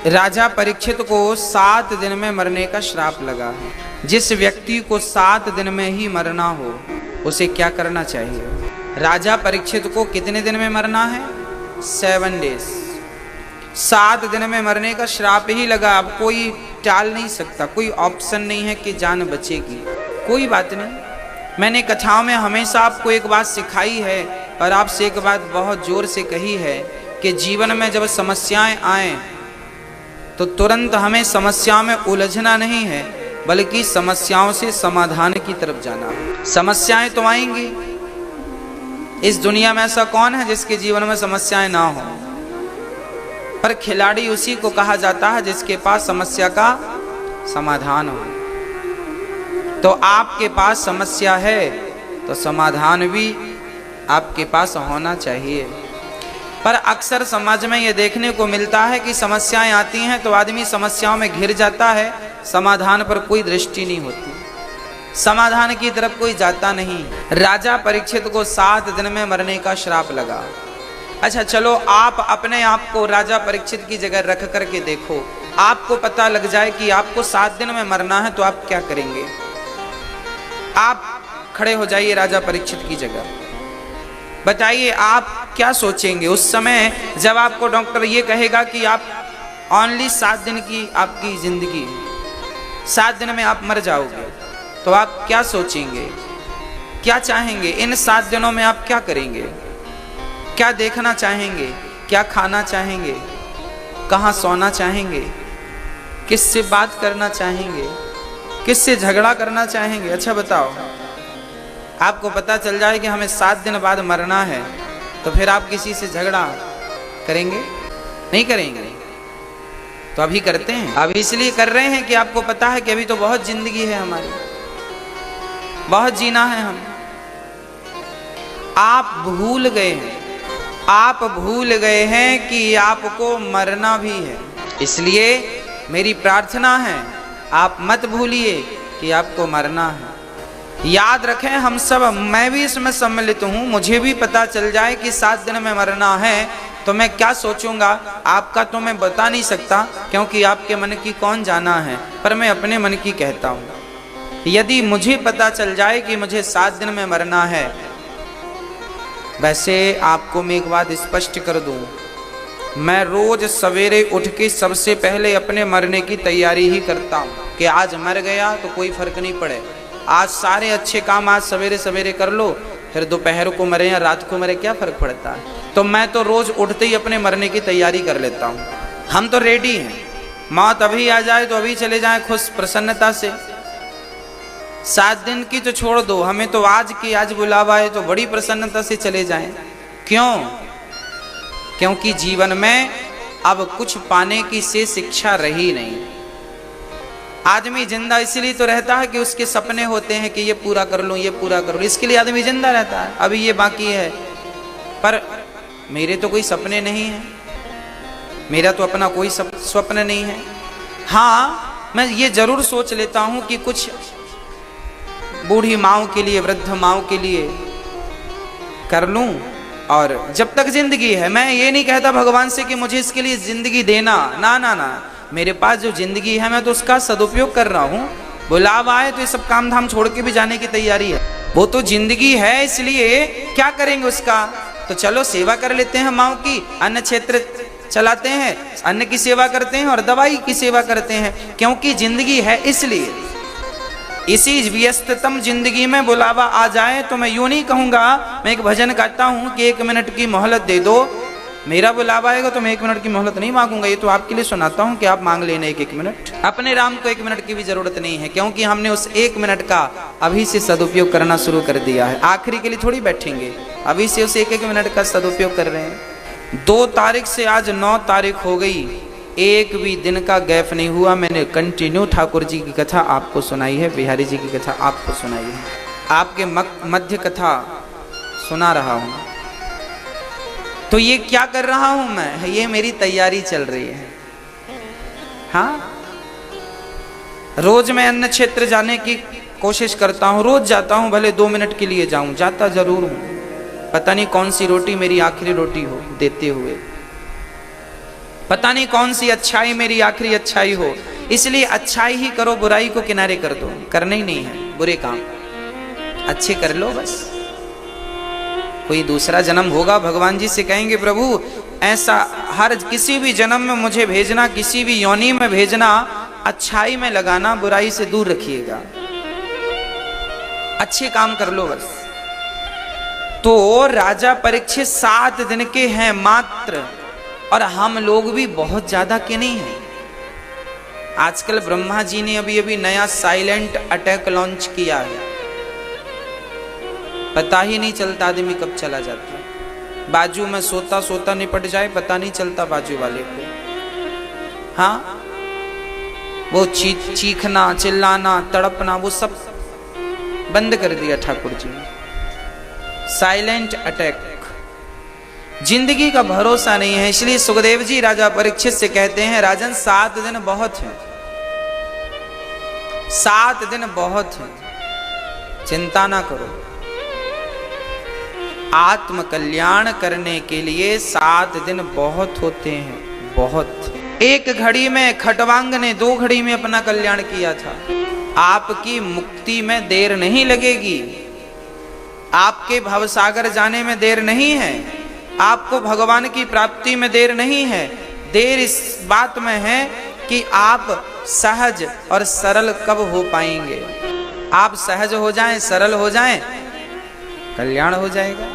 राजा परीक्षित को 7 दिन में मरने का श्राप लगा है। जिस व्यक्ति को 7 दिन में ही मरना हो उसे क्या करना चाहिए? राजा परीक्षित को कितने दिन में मरना है? 7 डेज। 7 दिन में मरने का श्राप ही लगा। अब कोई टाल नहीं सकता, कोई ऑप्शन नहीं है कि जान बचेगी। कोई बात नहीं, मैंने कथाओं में हमेशा आपको एक बात सिखाई है और आपसे एक बात बहुत जोर से कही है कि जीवन में जब समस्याएं आए तो तुरंत हमें समस्याओं में उलझना नहीं है, बल्कि समस्याओं से समाधान की तरफ जाना है। समस्याएं तो आएंगी, इस दुनिया में ऐसा कौन है जिसके जीवन में समस्याएं ना हो? पर खिलाड़ी उसी को कहा जाता है जिसके पास समस्या का समाधान हो। तो आपके पास समस्या है तो समाधान भी आपके पास होना चाहिए। पर अक्सर समाज में ये देखने को मिलता है कि समस्याएं आती हैं तो आदमी समस्याओं में घिर जाता है, समाधान पर कोई दृष्टि नहीं होती, समाधान की तरफ कोई जाता नहीं। राजा परीक्षित को 7 दिन में मरने का श्राप लगा। अच्छा चलो, आप अपने आप को राजा परीक्षित की जगह रख करके देखो। आपको पता लग जाए कि आपको 7 दिन में मरना है तो आप क्या करेंगे? आप खड़े हो जाइए राजा परीक्षित की जगह, बताइए आप क्या सोचेंगे उस समय जब आपको डॉक्टर ये कहेगा कि आप ओनली 7 दिन की आपकी जिंदगी है, 7 दिन में आप मर जाओगे, तो आप क्या सोचेंगे, क्या चाहेंगे? इन 7 दिनों में आप क्या करेंगे? क्या देखना चाहेंगे? क्या खाना चाहेंगे? कहाँ सोना चाहेंगे? किससे बात करना चाहेंगे? किससे झगड़ा करना चाहेंगे? अच्छा बताओ, आपको पता चल जाए कि हमें 7 दिन बाद मरना है तो फिर आप किसी से झगड़ा करेंगे? नहीं करेंगे। तो अभी करते हैं, अभी इसलिए कर रहे हैं कि आपको पता है कि अभी तो बहुत जिंदगी है हमारी, बहुत जीना है हमें। आप भूल गए हैं, आप भूल गए हैं कि आपको मरना भी है। इसलिए मेरी प्रार्थना है आप मत भूलिए कि आपको मरना है। याद रखें हम सब, मैं भी इसमें सम्मिलित हूँ, मुझे भी पता चल जाए कि 7 दिन में मरना है तो मैं क्या सोचूंगा आपका तो मैं बता नहीं सकता, क्योंकि आपके मन की कौन जाना है, पर मैं अपने मन की कहता हूँ। यदि मुझे पता चल जाए कि मुझे 7 दिन में मरना है, वैसे आपको मैं एक बात स्पष्ट कर दूं, मैं रोज सवेरे उठ के सबसे पहले अपने मरने की तैयारी ही करता हूँ कि आज मर गया तो कोई फर्क नहीं पड़े, आज सारे अच्छे काम आज सवेरे सवेरे कर लो, फिर दोपहर को मरे या रात को मरे क्या फर्क पड़ता है। तो मैं तो रोज उठते ही अपने मरने की तैयारी कर लेता हूँ। हम तो रेडी हैं, मौत अभी आ जाए तो अभी चले जाएं खुश प्रसन्नता से। 7 दिन की तो छोड़ दो, हमें तो आज की आज बुलावा है तो बड़ी प्रसन्नता से चले जाएं। क्यों? क्योंकि जीवन में अब कुछ पाने की शेष इच्छा रही नहीं। आदमी जिंदा इसलिए तो रहता है कि उसके सपने होते हैं कि ये पूरा कर लूं, ये पूरा कर लूं, इसके लिए आदमी जिंदा रहता है। अभी ये बाकी है, पर मेरे तो कोई सपने नहीं है, मेरा तो अपना कोई स्वप्न नहीं है। हाँ, मैं ये जरूर सोच लेता हूं कि कुछ बूढ़ी माओ के लिए, वृद्ध माओ के लिए कर लूं, और जब तक जिंदगी है मैं ये नहीं कहता भगवान से कि मुझे इसके लिए जिंदगी देना, ना ना ना, मेरे पास जो जिंदगी है मैं तो उसका सदुपयोग कर रहा हूँ। बुलावा आए तो ये सब काम धाम छोड़ के भी जाने की तैयारी है। वो तो जिंदगी है, इसलिए क्या करेंगे उसका, तो चलो सेवा कर लेते हैं माओ की, अन्न क्षेत्र चलाते हैं, अन्न की सेवा करते हैं और दवाई की सेवा करते हैं, क्योंकि जिंदगी है। इसलिए इसी व्यस्ततम जिंदगी में बुलावा आ जाए तो मैं यूं नहीं कहूंगा, मैं एक भजन गाता हूं कि 1 मिनट की मोहलत दे दो, मेरा बुलावा आएगा तो मैं 1 मिनट की मोहलत नहीं मांगूंगा। ये तो आपके लिए सुनाता हूं कि आप मांग लेना 1-1 मिनट। अपने राम को 1 मिनट की भी जरूरत नहीं है, क्योंकि हमने उस 1 मिनट का अभी से सदुपयोग करना शुरू कर दिया है। आखिरी के लिए थोड़ी बैठेंगे, अभी से उस 1-1 मिनट का सदुपयोग कर रहे हैं। 2 तारीख से आज 9 तारीख हो गई, एक भी दिन का गैप नहीं हुआ। मैंने कंटिन्यू ठाकुर जी की कथा आपको सुनाई है, बिहारी जी की कथा आपको सुनाई है, आपके मध्य कथा सुना रहा हूँ। तो ये क्या कर रहा हूं मैं, ये मेरी तैयारी चल रही है। हाँ, रोज मैं अन्न क्षेत्र जाने की कोशिश करता हूं, रोज जाता हूं, भले 2 मिनट के लिए जाऊं, जाता जरूर हूं। पता नहीं कौन सी रोटी मेरी आखिरी रोटी हो देते हुए, पता नहीं कौन सी अच्छाई मेरी आखिरी अच्छाई हो, इसलिए अच्छाई ही करो, बुराई को किनारे कर दो। करना ही नहीं है बुरे काम, अच्छे कर लो बस। कोई दूसरा जन्म होगा, भगवान जी से कहेंगे प्रभु ऐसा हर किसी भी जन्म में मुझे भेजना, किसी भी योनि में भेजना, अच्छाई में लगाना, बुराई से दूर रखिएगा, अच्छे काम कर लो बस। तो राजा परीक्षित 7 दिन के हैं मात्र, और हम लोग भी बहुत ज्यादा के नहीं हैं। आजकल ब्रह्मा जी ने अभी अभी नया साइलेंट अटैक लॉन्च किया है, पता ही नहीं चलता आदमी कब चला जाता है। बाजू में सोता सोता निपट जाए, पता नहीं चलता बाजू वाले को। हाँ, वो चीखना, चिल्लाना, तड़पना, वो सब बंद कर दिया ठाकुर जी ने। साइलेंट अटैक, जिंदगी का भरोसा नहीं है। इसलिए सुखदेव जी राजा परीक्षित से कहते हैं राजन 7 दिन बहुत हैं, 7 दिन बहुत हैं, चिंता ना करो। आत्म कल्याण करने के लिए 7 दिन बहुत होते हैं, बहुत। एक घड़ी में खटवांग ने 2 घड़ी में अपना कल्याण किया था। आपकी मुक्ति में देर नहीं लगेगी, आपके भवसागर जाने में देर नहीं है, आपको भगवान की प्राप्ति में देर नहीं है। देर इस बात में है कि आप सहज और सरल कब हो पाएंगे। आप सहज हो जाएं, सरल हो जाएं, कल्याण हो जाएगा।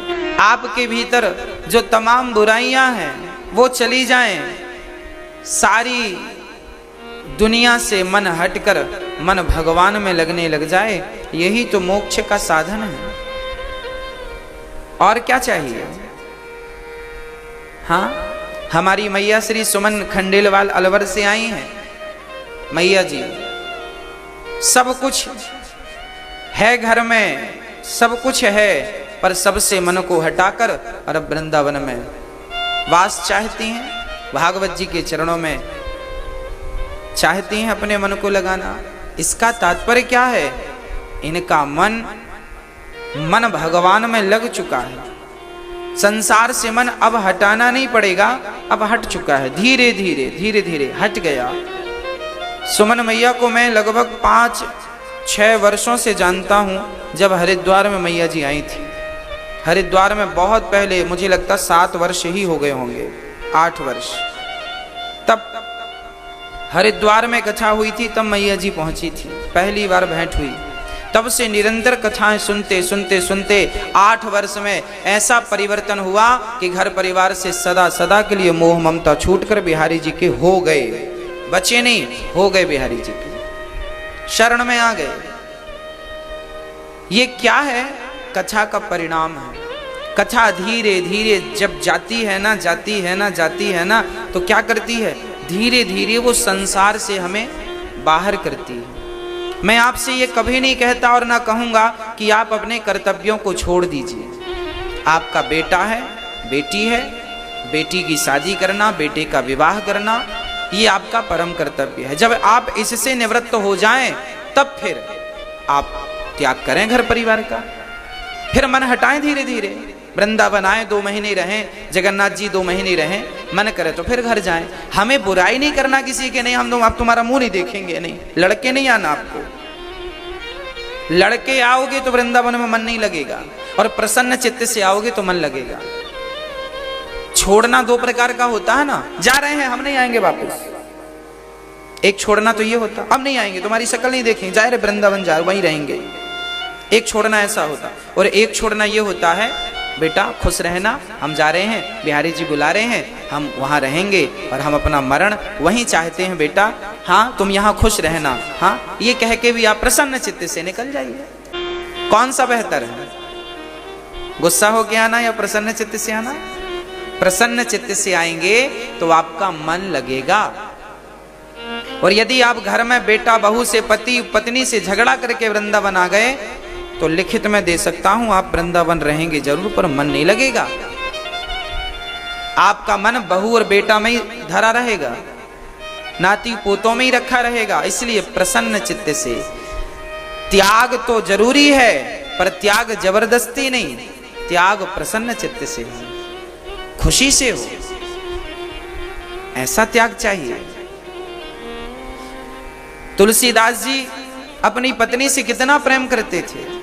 आपके भीतर जो तमाम बुराइयां हैं वो चली जाएं, सारी दुनिया से मन हटकर मन भगवान में लगने लग जाए, यही तो मोक्ष का साधन है। और क्या चाहिए। हाँ, हमारी मैया श्री सुमन खंडेलवाल अलवर से आई हैं। मैया जी सब कुछ है घर में, सब कुछ है, पर सबसे मन को हटाकर और वृंदावन में वास चाहती हैं। भागवत जी के चरणों में चाहती हैं अपने मन को लगाना। इसका तात्पर्य क्या है, इनका मन भगवान में लग चुका है। संसार से मन अब हटाना नहीं पड़ेगा, अब हट चुका है, धीरे धीरे हट गया। सुमन मैया को मैं लगभग 5-6 वर्षों से जानता हूं। जब हरिद्वार में मैया जी आई थी, हरिद्वार में बहुत पहले, मुझे लगता 7 वर्ष ही हो गए होंगे, 8 वर्ष, तब हरिद्वार में कथा हुई थी, तब मैया जी पहुंची थी, पहली बार भेंट हुई। तब से निरंतर कथाएं सुनते सुनते सुनते 8 वर्ष में ऐसा परिवर्तन हुआ कि घर परिवार से सदा सदा के लिए मोह ममता छूटकर बिहारी जी के हो गए, बचे नहीं, हो गए बिहारी जी के शरण में आ गए। ये क्या है, कथा का परिणाम है। कथा धीरे धीरे जब जाती है ना, तो क्या करती है, धीरे धीरे वो संसार से हमें बाहर करती है। मैं आपसे ये कभी नहीं कहता और ना कहूंगा कि आप अपने कर्तव्यों को छोड़ दीजिए। आपका बेटा है, बेटी है, बेटी की शादी करना, बेटे का विवाह करना, ये आपका परम कर्तव्य है। जब आप इससे निवृत्त हो जाएं, तब फिर आप त्याग करें घर परिवार का, फिर मन हटाएं धीरे धीरे। वृंदावन आए, 2 महीने रहें, जगन्नाथ जी 2 महीने रहें, मन करे तो फिर घर जाएं। हमें बुराई नहीं करना किसी के, नहीं हम तुम आप तुम्हारा मुंह नहीं देखेंगे, नहीं, लड़के नहीं आना आपको। लड़के आओगे तो वृंदावन में मन नहीं लगेगा, और प्रसन्न चित्त से आओगे तो मन लगेगा। छोड़ना 2 प्रकार का होता है ना, जा रहे हैं हम नहीं आएंगे वापस। एक छोड़ना तो ये होता, हम नहीं आएंगे, तुम्हारी शक्ल नहीं देखेंगे, जा रहे वृंदावन, जा वहीं रहेंगे। एक छोड़ना ऐसा होता, और एक छोड़ना ये होता है, बेटा खुश रहना, हम जा रहे हैं, बिहारी जी बुला रहे हैं, हम वहाँ रहेंगे और हम अपना मरण वहीं चाहते हैं बेटा, हाँ तुम यहाँ खुश रहना, हाँ, ये कह के भी आप प्रसन्न चित्त से निकल जाइए। कौन सा बेहतर है, गुस्सा हो के आना या प्रसन्न चित्त से आना? प्रसन्न चित्त से आएंगे तो आपका मन लगेगा। और यदि आप घर में बेटा बहू से, पति पत्नी से झगड़ा करके वृंदावन आ गए, तो लिखित में दे सकता हूं आप वृंदावन रहेंगे जरूर, पर मन नहीं लगेगा। आपका मन बहू और बेटा में ही धरा रहेगा, नाती पोतों में ही रखा रहेगा। इसलिए प्रसन्न चित्त से, त्याग तो जरूरी है, पर त्याग जबरदस्ती नहीं, त्याग प्रसन्न चित्त से हो, खुशी से हो। ऐसा त्याग चाहिए। तुलसीदास जी अपनी पत्नी से कितना प्रेम करते थे।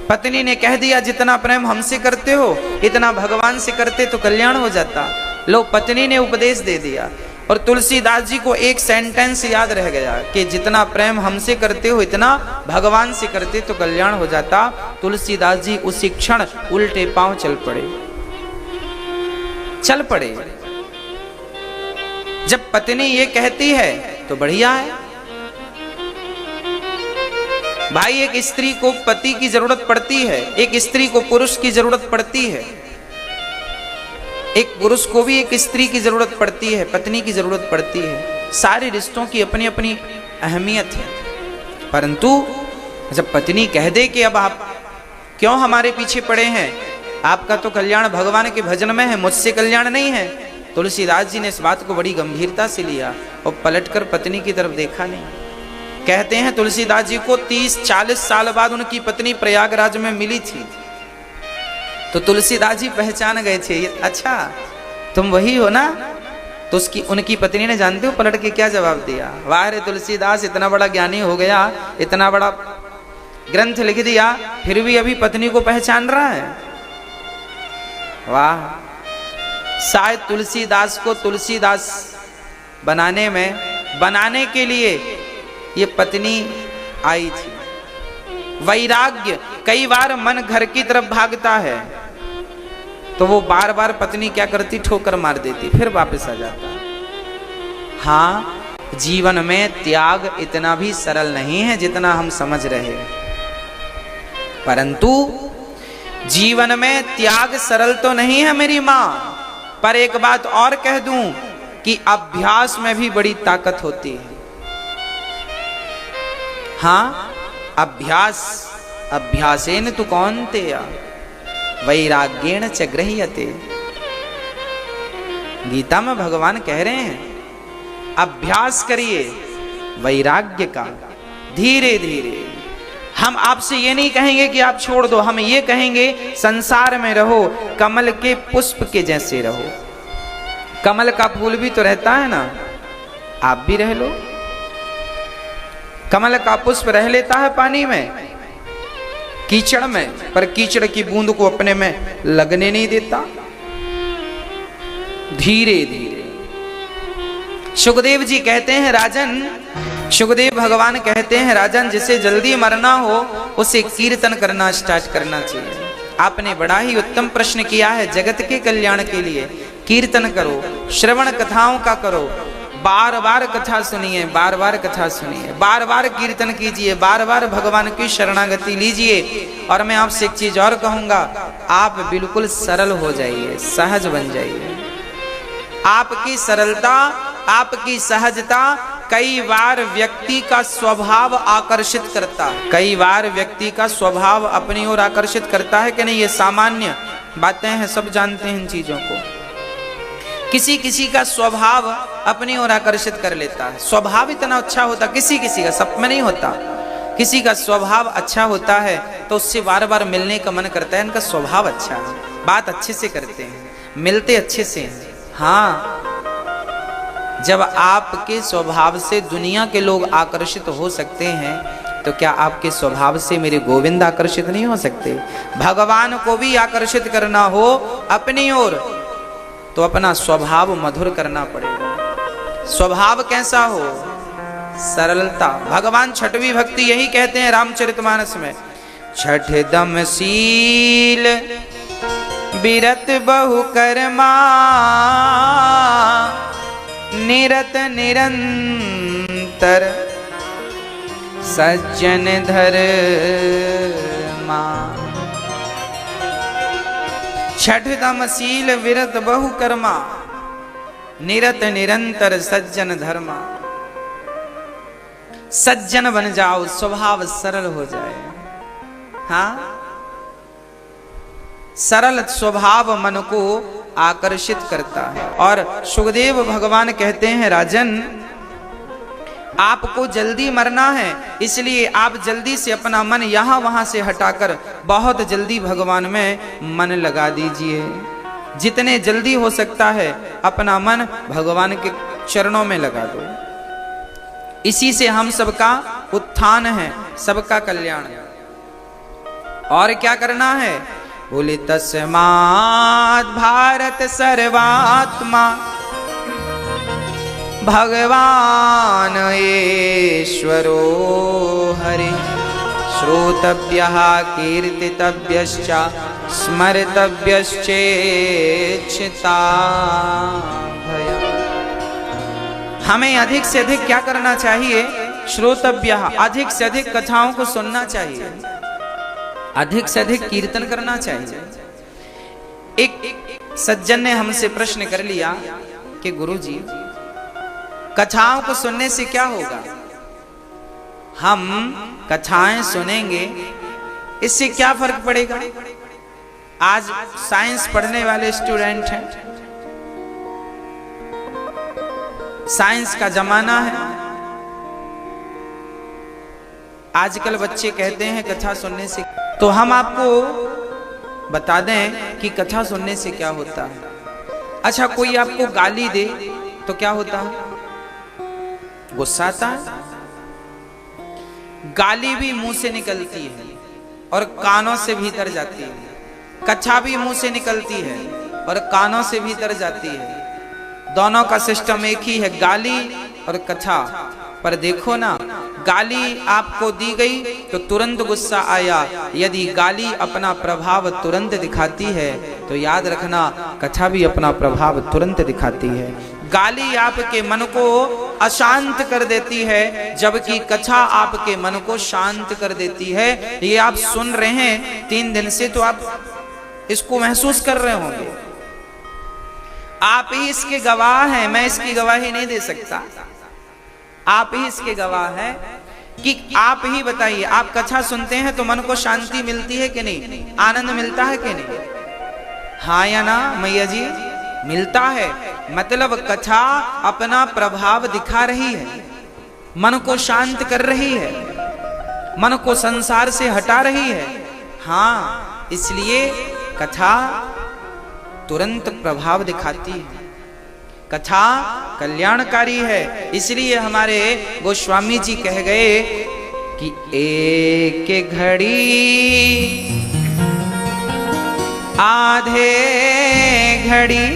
पत्नी ने कह दिया जितना प्रेम हमसे करते हो इतना भगवान से करते तो कल्याण हो जाता। लो, पत्नी ने उपदेश दे दिया और तुलसीदास जी को एक सेंटेंस याद रह गया कि जितना प्रेम हमसे करते हो इतना भगवान से करते तो कल्याण हो जाता। तुलसीदास जी उसी क्षण उल्टे पांव चल पड़े। जब पत्नी ये कहती है तो बढ़िया है भाई। एक स्त्री को पति की जरूरत पड़ती है, एक स्त्री को पुरुष की जरूरत पड़ती है, एक पुरुष को भी एक स्त्री की जरूरत पड़ती है, पत्नी की जरूरत पड़ती है। सारे रिश्तों की अपनी अपनी अहमियत है। परंतु जब पत्नी कह दे कि अब आप क्यों हमारे पीछे पड़े हैं, आपका तो कल्याण भगवान के भजन में है, मुझसे कल्याण नहीं है। तुलसीदास जी ने इस बात को बड़ी गंभीरता से लिया और पलटकर पत्नी की तरफ देखा नहीं। कहते हैं तुलसीदास जी को 30-40 साल बाद उनकी पत्नी प्रयागराज में मिली थी तो तुलसीदास जी पहचान गए थे, अच्छा तुम वही हो ना। तो उनकी पत्नी ने जानते हो पलट के क्या जवाब दिया, वाह रे तुलसीदास, इतना बड़ा ज्ञानी हो गया, इतना बड़ा ग्रंथ लिख दिया, फिर भी अभी पत्नी को पहचान रहा है। वाह, शायद तुलसीदास को तुलसीदास बनाने के लिए ये पत्नी आई थी। वैराग्य, कई बार मन घर की तरफ भागता है तो वो बार बार पत्नी क्या करती, ठोकर मार देती, फिर वापस आ जाता। हाँ, जीवन में त्याग इतना भी सरल नहीं है जितना हम समझ रहे। परंतु जीवन में त्याग सरल तो नहीं है मेरी मां, पर एक बात और कह दूं कि अभ्यास में भी बड़ी ताकत होती है। हाँ, अभ्यासेन तु कौन्तेय वैराग्येण च गृह्यते। गीता में भगवान कह रहे हैं अभ्यास करिए वैराग्य का, धीरे धीरे। हम आपसे ये नहीं कहेंगे कि आप छोड़ दो, हम ये कहेंगे संसार में रहो, कमल के पुष्प के जैसे रहो। कमल का फूल भी तो रहता है ना, आप भी रह लो। कमल का पुष्प रह लेता है पानी में, कीचड़ में, पर कीचड़ की बूंद को अपने में लगने नहीं देता। धीरे धीरे। सुखदेव जी कहते हैं राजन, सुखदेव भगवान कहते हैं राजन, जिसे जल्दी मरना हो उसे कीर्तन करना स्टार्ट करना चाहिए। आपने बड़ा ही उत्तम प्रश्न किया है। जगत के कल्याण के लिए कीर्तन करो, श्रवण कथाओं का करो, बार बार कथा सुनिए, बार बार कथा सुनिए, बार बार कीर्तन कीजिए, बार बार भगवान की शरणागति लीजिए। और मैं आपसे एक चीज और कहूंगा, आप बिल्कुल सरल हो जाइए, सहज बन जाइए। आपकी सरलता, आपकी सहजता कई बार व्यक्ति का स्वभाव आकर्षित करता है। कई बार व्यक्ति का स्वभाव अपनी ओर आकर्षित करता है कि नहीं, ये सामान्य बातें हैं, सब जानते हैं इन चीजों को। किसी किसी का स्वभाव अपनी ओर आकर्षित कर लेता है। स्वभाव इतना अच्छा होता, किसी किसी का, सब में नहीं होता। किसी का स्वभाव अच्छा होता है तो उससे बार बार मिलने का मन करता है, इनका स्वभाव अच्छा है, बात अच्छे से करते हैं, मिलते अच्छे से हैं। हाँ, जब आपके स्वभाव से दुनिया के लोग आकर्षित हो सकते हैं तो क्या आपके स्वभाव से मेरे गोविंद आकर्षित नहीं हो सकते? भगवान को भी आकर्षित करना हो अपनी ओर तो अपना स्वभाव मधुर करना पड़ेगा। स्वभाव कैसा हो? सरलता। भगवान छठवीं भक्ति यही कहते हैं रामचरितमानस में, छठ दम शील बिरत बहु कर्मा निरत निरंतर सज्जन धर्मा। छठ दम शील विरत बहु कर्मा निरत निरंतर सज्जन धर्मा। सज्जन बन जाओ, स्वभाव सरल हो जाए। हाँ, सरल स्वभाव मन को आकर्षित करता है। और सुखदेव भगवान कहते हैं राजन, आपको जल्दी मरना है, इसलिए आप जल्दी से अपना मन यहां वहां से हटाकर बहुत जल्दी भगवान में मन लगा दीजिए। जितने जल्दी हो सकता है अपना मन भगवान के चरणों में लगा दो। इसी से हम सबका उत्थान है, सबका कल्याण है। और क्या करना है? बोले तस्मात् भारत सर्वात्मा भगवान ईश्वरो हरि श्रोतव्यः कीर्तितव्यश्च स्मर्तव्यश्चेच्छिता भय। हमें अधिक से अधिक क्या करना चाहिए? श्रोतव्यः, अधिक से अधिक कथाओं को सुनना चाहिए, अधिक से अधिक कीर्तन करना चाहिए। एक सज्जन ने हमसे प्रश्न कर लिया कि गुरुजी, कथाओं को सुनने से क्या होगा? हम कथाएं सुनेंगे, इससे क्या फर्क पड़ेगा? आज साइंस पढ़ने वाले स्टूडेंट हैं, साइंस का जमाना है। आजकल बच्चे कहते हैं कथा सुनने से, तो हम आपको बता दें कि कथा सुनने से क्या होता है। अच्छा, कोई आपको गाली दे तो क्या होता है? गुस्सा आता है। गाली भी मुंह से निकलती है और कानों से भीतर जाती है। कथा भी मुंह से निकलती है और कानों से भीतर जाती है। दोनों का सिस्टम एक ही है, गाली और कथा। पर देखो ना, गाली आपको दी गई तो तुरंत गुस्सा आया। यदि गाली अपना प्रभाव तुरंत दिखाती है तो याद रखना, कथा भी अपना प्रभाव तुरंत दिखाती है। गाली आपके मन को अशांत कर देती है, जबकि कथा आपके मन को शांत कर देती है। ये आप सुन रहे हैं 3 दिन से, तो आप इसको महसूस कर रहे होंगे। आप ही इसके गवाह हैं, मैं इसकी गवाही नहीं दे सकता। आप ही इसके गवाह हैं कि आप ही बताइए, आप कथा सुनते हैं तो मन को शांति मिलती है कि नहीं? आनंद मिलता है कि नहीं? हाँ या ना मैया जी? मिलता है। मतलब कथा अपना प्रभाव दिखा रही है, मन को शांत कर रही है, मन को संसार से हटा रही है। हाँ, इसलिए कथा तुरंत प्रभाव दिखाती है, कथा कल्याणकारी है। इसलिए हमारे गोस्वामी जी कह गए कि एक घड़ी आधे घड़ी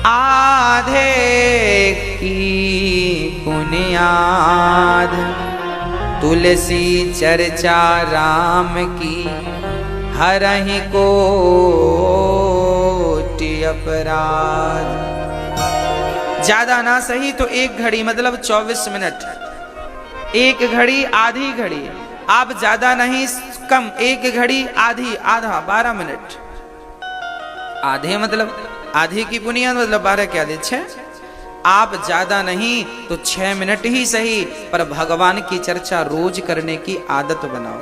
आधे की बुनियाद, तुलसी चर्चा राम की हरहि कोटि अपराध। ज्यादा ना सही तो 1 घड़ी मतलब 24 मिनट, 1 घड़ी आधी घड़ी। आप ज्यादा नहीं कम, 1 घड़ी आधी आधा 12 मिनट। आधे मतलब आधी की बुनियाद मतलब 12 के आधे 6। आप ज्यादा नहीं तो 6 मिनट ही सही, पर भगवान की चर्चा रोज करने की आदत बनाओ,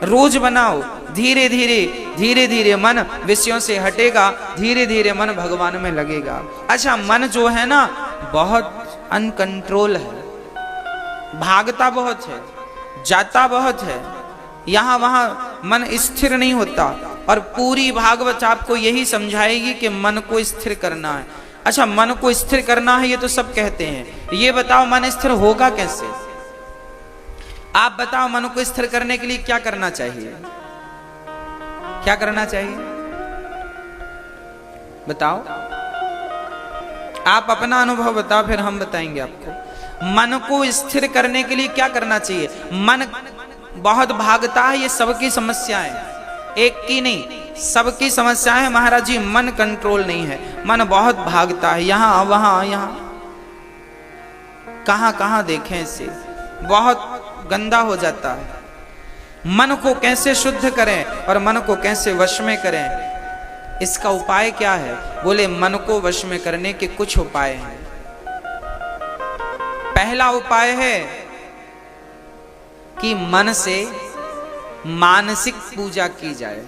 रोज बनाओ। धीरे धीरे मन विषयों से हटेगा, धीरे धीरे मन भगवान में लगेगा। अच्छा, मन जो है ना बहुत अनकंट्रोल है, भागता बहुत है, जाता बहुत है, यहाँ वहां मन स्थिर नहीं होता। और पूरी भागवत आपको यही समझाएगी कि मन को स्थिर करना है। अच्छा, मन को स्थिर करना है ये तो सब कहते हैं, ये बताओ मन स्थिर होगा कैसे? आप बताओ, मन को स्थिर करने के लिए क्या करना चाहिए? क्या करना चाहिए बताओ? आप अपना अनुभव बताओ, फिर हम बताएंगे आपको। मन को स्थिर करने के लिए क्या करना चाहिए? मन बहुत भागता है, ये सबकी समस्याएं, एक की नहीं, सबकी समस्याएं है महाराज जी। मन कंट्रोल नहीं है, मन बहुत भागता है, यहां वहां यहां कहां कहां देखें इसे, बहुत गंदा हो जाता है। मन को कैसे शुद्ध करें और मन को कैसे वश में करें, इसका उपाय क्या है? बोले मन को वश में करने के कुछ उपाय हैं। पहला उपाय है कि मन से मानसिक पूजा की जाए।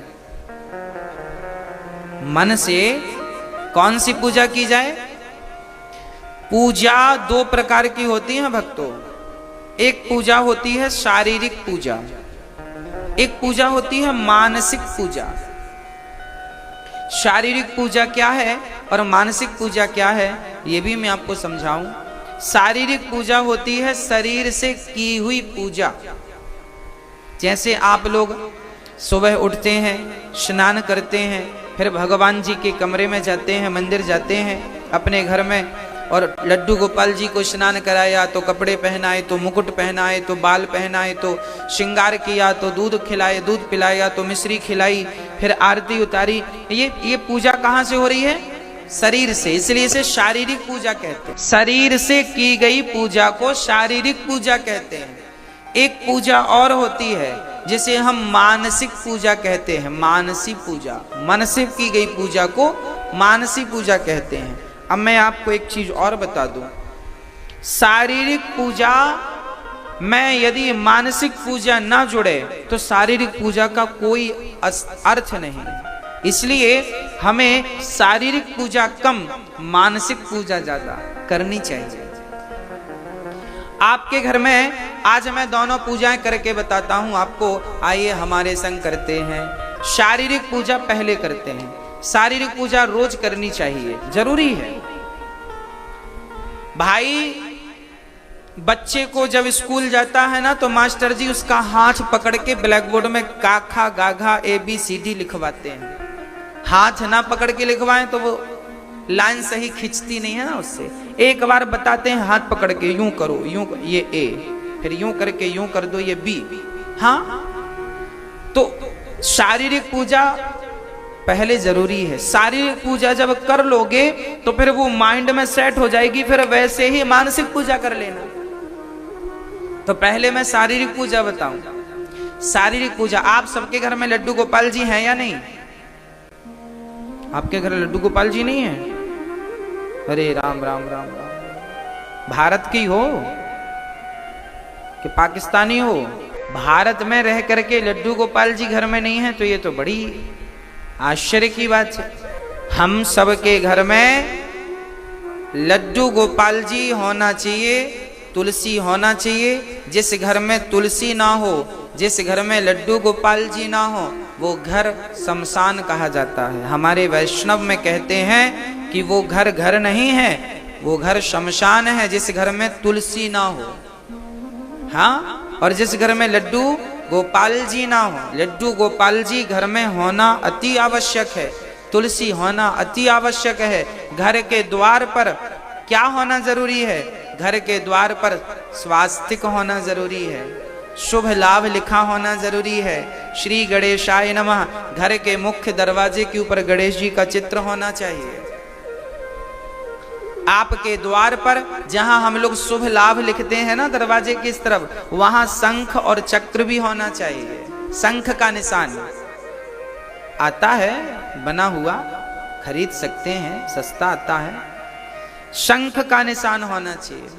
मन से कौन सी पूजा की जाए? पूजा 2 प्रकार की होती है भक्तों। एक पूजा होती है शारीरिक पूजा, एक पूजा होती है मानसिक पूजा। शारीरिक पूजा क्या है और मानसिक पूजा क्या है, ये भी मैं आपको समझाऊं। शारीरिक पूजा होती है शरीर से की हुई पूजा। जैसे आप लोग सुबह उठते हैं, स्नान करते हैं, फिर भगवान जी के कमरे में जाते हैं, मंदिर जाते हैं अपने घर में, और लड्डू गोपाल जी को स्नान कराया, तो कपड़े पहनाए, तो मुकुट पहनाए, तो बाल पहनाए, तो श्रृंगार किया, तो दूध खिलाए, दूध पिलाया, तो मिश्री खिलाई, फिर आरती उतारी। ये पूजा कहाँ से हो रही है? शरीर से। इसलिए इसे शारीरिक पूजा कहते हैं। शरीर से की गई पूजा को शारीरिक पूजा कहते हैं। एक पूजा और होती है जिसे हम मानसिक पूजा कहते हैं। मानसी पूजा, मन से की गई पूजा को मानसी पूजा कहते हैं। अब मैं आपको एक चीज और बता दूं, शारीरिक पूजा में यदि मानसिक पूजा ना जुड़े तो शारीरिक पूजा का कोई अर्थ नहीं। इसलिए हमें शारीरिक पूजा कम, मानसिक पूजा ज्यादा करनी चाहिए। आपके घर में आज मैं दोनों पूजाएं करके बताता हूं आपको, आइए हमारे संग करते हैं। शारीरिक पूजा पहले करते हैं। शारीरिक पूजा रोज करनी चाहिए, जरूरी है। भाई, बच्चे को जब स्कूल जाता है ना, तो मास्टर जी उसका हाथ पकड़ के ब्लैक बोर्ड में काखा गाघा ABCD लिखवाते हैं। हाथ ना पकड़ के लिखवाएं तो वो लाइन सही खींचती नहीं है ना उससे। एक बार बताते हैं, हाथ पकड़ के यूं करो, यूं ये A, फिर यूं करके यूं कर दो ये B। हाँ, तो शारीरिक पूजा पहले जरूरी है। शारीरिक पूजा जब कर लोगे तो फिर वो माइंड में सेट हो जाएगी, फिर वैसे ही मानसिक पूजा कर लेना। तो पहले मैं शारीरिक पूजा बताऊं। शारीरिक पूजा, आप सबके घर में लड्डू गोपाल जी हैं या नहीं? आपके घर लड्डू गोपाल जी नहीं है? अरे राम राम राम राम। भारत की हो कि पाकिस्तानी हो? भारत में रह करके लड्डू गोपाल जी घर में नहीं है तो ये तो बड़ी आश्चर्य की बात है। हम सबके घर में लड्डू गोपाल जी होना चाहिए, तुलसी होना चाहिए। जिस घर में तुलसी ना हो, जिस घर में लड्डू गोपाल जी ना हो, वो घर शमशान कहा जाता है। हमारे वैष्णव में कहते हैं कि वो घर घर नहीं है, वो घर शमशान है जिस घर में तुलसी ना हो। हाँ, और जिस घर में लड्डू गोपाल जी ना हो। लड्डू गोपाल जी घर में होना अति आवश्यक है, तुलसी होना अति आवश्यक है। घर के द्वार पर क्या होना जरूरी है? घर के द्वार पर स्वास्तिक होना जरूरी है, शुभ लाभ लिखा होना जरूरी है। श्री गणेशाय नमः, घर के मुख्य दरवाजे के ऊपर गणेश जी का चित्र होना चाहिए। आपके द्वार पर जहां हम लोग शुभ लाभ लिखते हैं ना दरवाजे की इस तरफ, वहां शंख और चक्र भी होना चाहिए। शंख का निशान आता है बना हुआ, खरीद सकते हैं, सस्ता आता है। शंख का निशान होना चाहिए,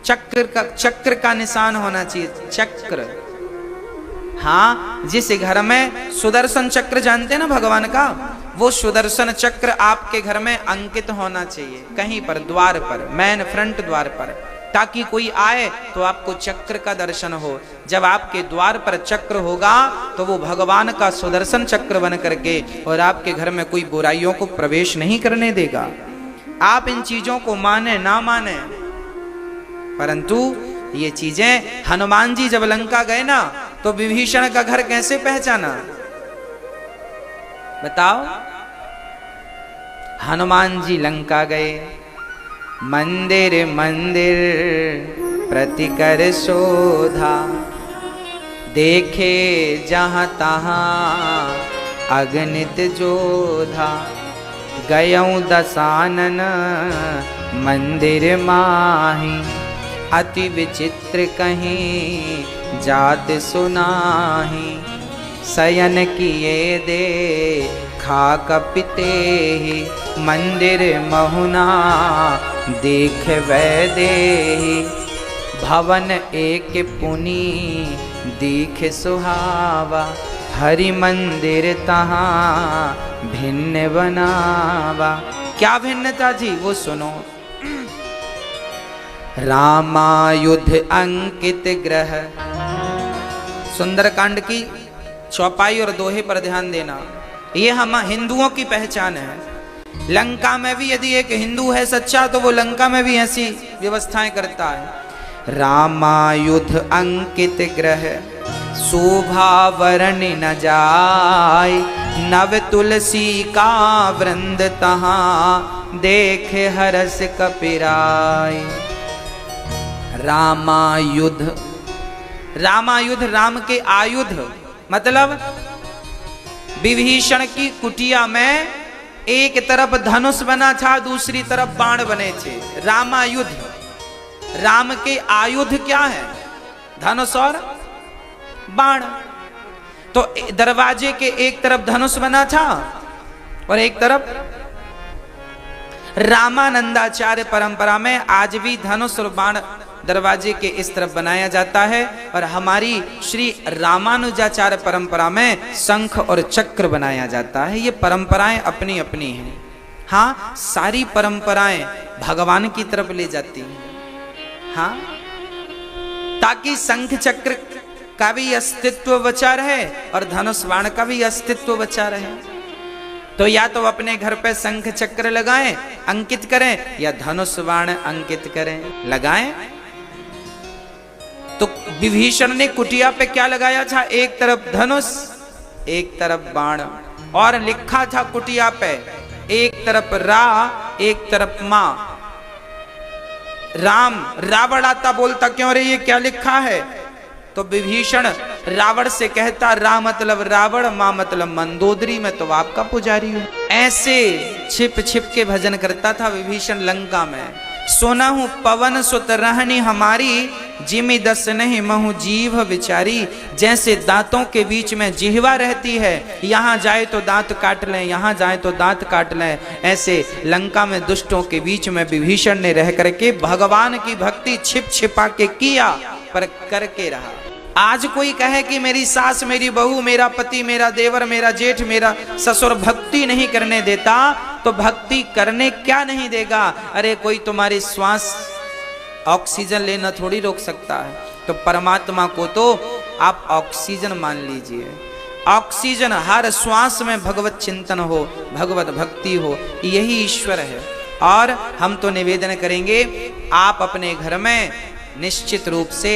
चक्र का निशान होना चाहिए, चक्र। हाँ, जिस घर में सुदर्शन चक्र जानते हैं ना भगवान का, वो सुदर्शन चक्र आपके घर में अंकित होना चाहिए कहीं पर, द्वार पर, मेन फ्रंट द्वार पर, ताकि कोई आए तो आपको चक्र का दर्शन हो। जब आपके द्वार पर चक्र होगा तो वो भगवान का सुदर्शन चक्र बन करके और आपके घर में कोई बुराइयों को प्रवेश नहीं करने देगा। आप इन चीजों को माने ना माने, परंतु ये चीजें हनुमान जी जब लंका गए ना तो विभीषण का घर कैसे पहचाना बताओ? हनुमान जी लंका गए, मंदिर मंदिर प्रतिकर शोधा, देखे जहां तहां अगणित जोधा, गयऊं दसानन मंदिर माही, अति विचित्र कहीं जात सुनाही, शयन किए दे खा कपिते ही, मंदिर महुना देख वैदे, भवन एक पुनी दीख सुहावा, हरि मंदिर तहाँ भिन्न बनावा। क्या भिन्नता थी वो सुनो। रामायुध अंकित ग्रह, सुंदरकांड की चौपाई और दोहे पर ध्यान देना। ये हम हिंदुओं की पहचान है। लंका में भी यदि एक हिंदू है सच्चा तो वो लंका में भी ऐसी व्यवस्थाएं करता है। रामायुध अंकित ग्रह शोभा वर्णि न जाय, नव तुलसी का वृंद तहां देखे हरस कपिराय। रामायुध, रामायुध राम के आयुध मतलब विभीषण की कुटिया में एक तरफ धनुष बना था, दूसरी तरफ बाण बने थे। रामायुध, राम के आयुध क्या है? धनुष और बाण। तो दरवाजे के एक तरफ धनुष बना था और एक तरफ, रामानंदाचार्य परंपरा में आज भी धनुष और बाण दरवाजे के इस तरफ बनाया जाता है, और हमारी श्री रामानुजाचार्य परंपरा में शंख और चक्र बनाया जाता है। ये परंपराएं अपनी अपनी हैं। हाँ, सारी परंपराएं भगवान की तरफ ले जाती हैं। हाँ, ताकि शंख चक्र का भी अस्तित्व बचा रहे और धनुष बाण का भी अस्तित्व बचा रहे। तो या तो अपने घर पे शंख चक्र लगाएं, अंकित करें, या धनुष बाण अंकित करें, लगाएं। तो विभीषण ने कुटिया पे क्या लगाया था? एक तरफ धनुष, एक तरफ बाण, और लिखा था कुटिया पे एक तरफ रा, एक तरफ मां। राम, रावण आता बोलता क्यों रे ये क्या लिखा है? तो विभीषण रावण से कहता रा मतलब रावण, मां मतलब मंदोदरी, मैं तो आपका पुजारी हूं। ऐसे छिप छिप के भजन करता था विभीषण लंका में। सोना हूं पवन सुत रहनी हमारी, जिमि दस नहीं महु जीव विचारी। जैसे दांतों के बीच में जिह्वा रहती है, यहाँ जाए तो दांत काट लें, यहाँ जाए तो दांत काट लें, ऐसे लंका में दुष्टों के बीच में विभीषण ने रह करके भगवान की भक्ति छिप छिपा के किया, पर करके रहा। आज कोई कहे कि मेरी सास, मेरी बहू, मेरा पति, मेरा देवर, मेरा जेठ, मेरा ससुर भक्ति नहीं करने देता, तो भक्ति करने क्या नहीं देगा? अरे कोई तुम्हारी श्वास ऑक्सीजन लेना थोड़ी रोक सकता है। तो परमात्मा को तो आप ऑक्सीजन मान लीजिए। ऑक्सीजन, हर श्वास में भगवत चिंतन हो, भगवत भक्ति हो, यही ईश्वर है। और हम तो निवेदन करेंगे, आप अपने घर में निश्चित रूप से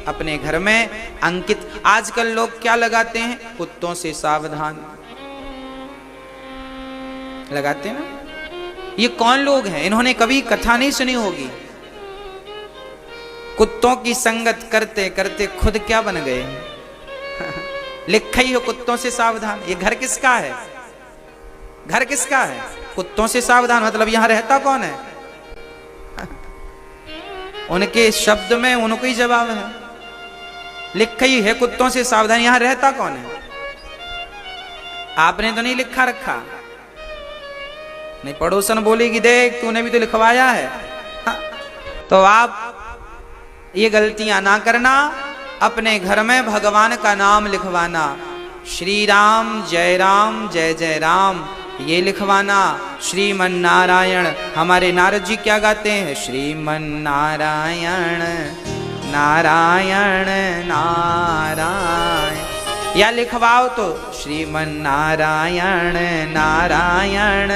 अपने घर में अंकित, आजकल लोग क्या लगाते हैं? कुत्तों से सावधान लगाते हैं ना। ये कौन लोग हैं? इन्होंने कभी कथा नहीं सुनी होगी। कुत्तों की संगत करते करते खुद क्या बन गए? लिखा ही हो कुत्तों से सावधान। ये घर किसका है? घर किसका है? कुत्तों से सावधान मतलब यहां रहता कौन है? उनके शब्द में उनको ही जवाब है। लिखा ही है कुत्तों से सावधान, यहां रहता कौन है? आपने तो नहीं लिखा रखा। नहीं, पड़ोसन बोलेगी देख तूने भी तो लिखवाया है। हाँ। तो आप ये गलतियां ना करना, अपने घर में भगवान का नाम लिखवाना। श्री राम जय जय राम ये लिखवाना। श्रीमन नारायण, हमारे नारद जी क्या गाते हैं? श्रीमन नारायण नारायण नारायण, या लिखवाओ तो श्रीमन नारायण नारायण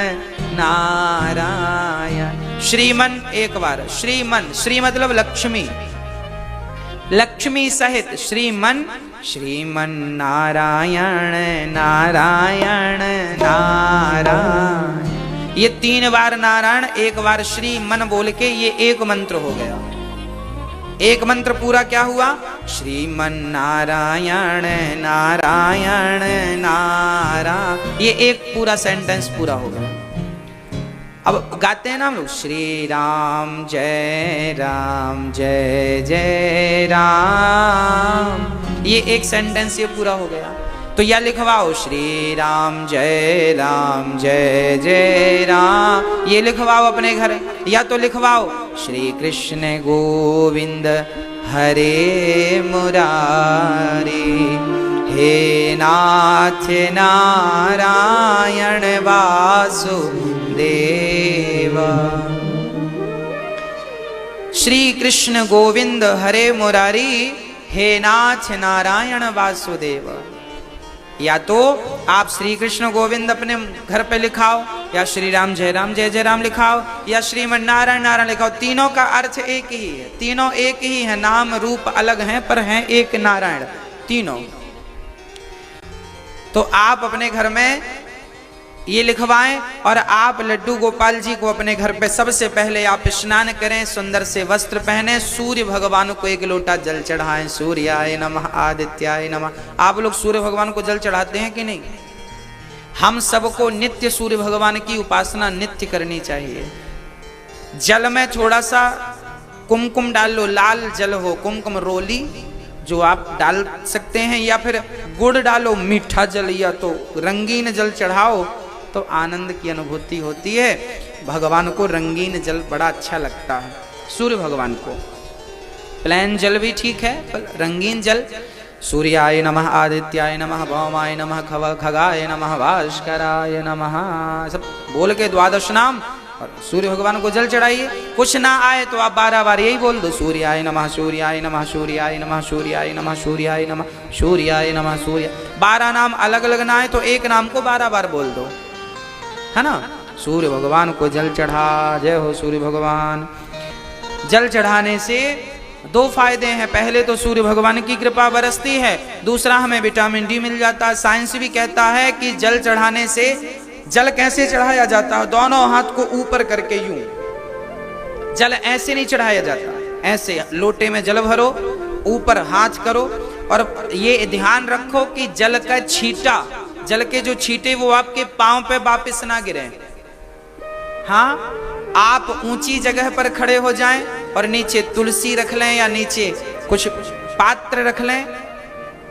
नारायण। श्रीमन एक बार, श्रीमन, श्री मतलब लक्ष्मी, लक्ष्मी सहित श्रीमन, श्रीमन नारायण नारायण नारायण। ये 3 बार नारायण, 1 बार श्रीमन बोल के ये एक मंत्र हो गया। एक मंत्र पूरा क्या हुआ? श्रीमन नारायण नारायण नारायण। ये एक पूरा सेंटेंस पूरा हो गया। अब गाते हैं ना हम लोग, श्री राम जय जय राम। ये एक सेंटेंस ये पूरा हो गया। तो या लिखवाओ श्री राम जय जय राम, ये लिखवाओ अपने घर। या तो लिखवाओ श्री कृष्ण गोविंद हरे मुरारी, हे नाथ नारायण वासुदेव। श्री कृष्ण गोविंद हरे मुरारी, हे नाथ नारायण वासुदेव। या तो आप श्री कृष्ण गोविंद अपने घर पे लिखाओ, या श्री राम जय जय राम लिखाओ, या श्रीमन नारायण नारायण लिखाओ। तीनों का अर्थ एक ही है, तीनों एक ही है, नाम रूप अलग हैं पर हैं एक नारायण तीनों। तो आप अपने घर में ये लिखवाएं और आप लड्डू गोपाल जी को अपने घर पे सबसे पहले आप स्नान करें, सुंदर से वस्त्र पहने, सूर्य भगवान को एक लोटा जल चढ़ाएं। सूर्याय नमः आदित्याय नमः। आप लोग सूर्य भगवान को जल चढ़ाते हैं कि नहीं? हम सबको नित्य सूर्य भगवान की उपासना नित्य करनी चाहिए। जल में थोड़ा सा कुमकुम डाल लो, लाल जल हो, कुमकुम रोली जो आप डाल सकते हैं, या फिर गुड़ डालो, मीठा जल, या तो रंगीन जल चढ़ाओ तो आनंद की अनुभूति होती है। भगवान को रंगीन जल बड़ा अच्छा लगता है, सूर्य भगवान को। प्लेन जल भी ठीक है, पर रंगीन जल। सूर्याय नमः आदित्याय नमः भौमाय नमः खगाय नमः भास्कराय नमः, सब बोल के 12 नाम और सूर्य भगवान को जल चढ़ाइए। कुछ ना आए तो आप 12 बार यही बोल दो, सूर्याय नमः सूर्याय नमः सूर्याय नमः सूर्याय नमः सूर्याय नमः सूर्याय नमः सूर्य। 12 नाम अलग अलग ना आए तो एक नाम को 12 बार बोल दो, है ना। सूर्य भगवान को जल चढ़ा, जय हो सूर्य भगवान। जल चढ़ाने से 2 फायदे हैं। पहले तो सूर्य भगवान की कृपा बरसती है, दूसरा हमें विटामिन डी मिल जाता है। साइंस भी कहता है कि जल चढ़ाने से, जल कैसे चढ़ाया जाता है, दोनों हाथ को ऊपर करके यूं, जल ऐसे नहीं चढ़ाया जाता, ऐसे लोटे में जल भरो, ऊपर हाथ करो और ये ध्यान रखो कि जल का छींटा, जल के जो छींटे वो आपके पांव पे वापस ना गिरे। हाँ, आप ऊंची जगह पर खड़े हो जाएं और नीचे तुलसी रख लें या नीचे कुछ पात्र रख लें,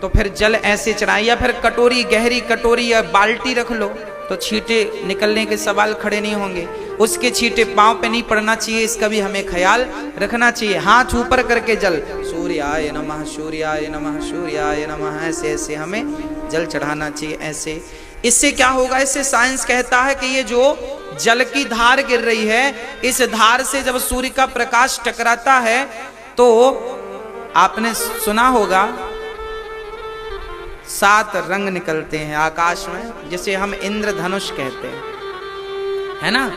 तो फिर जल ऐसे चढ़ाएं, या फिर कटोरी, गहरी कटोरी या बाल्टी रख लो तो छींटे निकलने के सवाल खड़े नहीं होंगे। उसके छींटे पांव पे नहीं पड़ना चाहिए, इसका भी हमें ख्याल रखना चाहिए। हाथ ऊपर करके जल, सूर्याय नमः सूर्याय नमः सूर्याय नमः, ऐसे ऐसे हमें जल चढ़ाना चाहिए ऐसे। इससे क्या होगा, इससे साइंस कहता है कि ये जो जल की धार गिर रही है, इस धार से जब सूर्य का प्रकाश टकराता है तो आपने सुना होगा 7 रंग निकलते हैं आकाश में, जिसे हम इंद्रधनुष कहते हैं, है ना।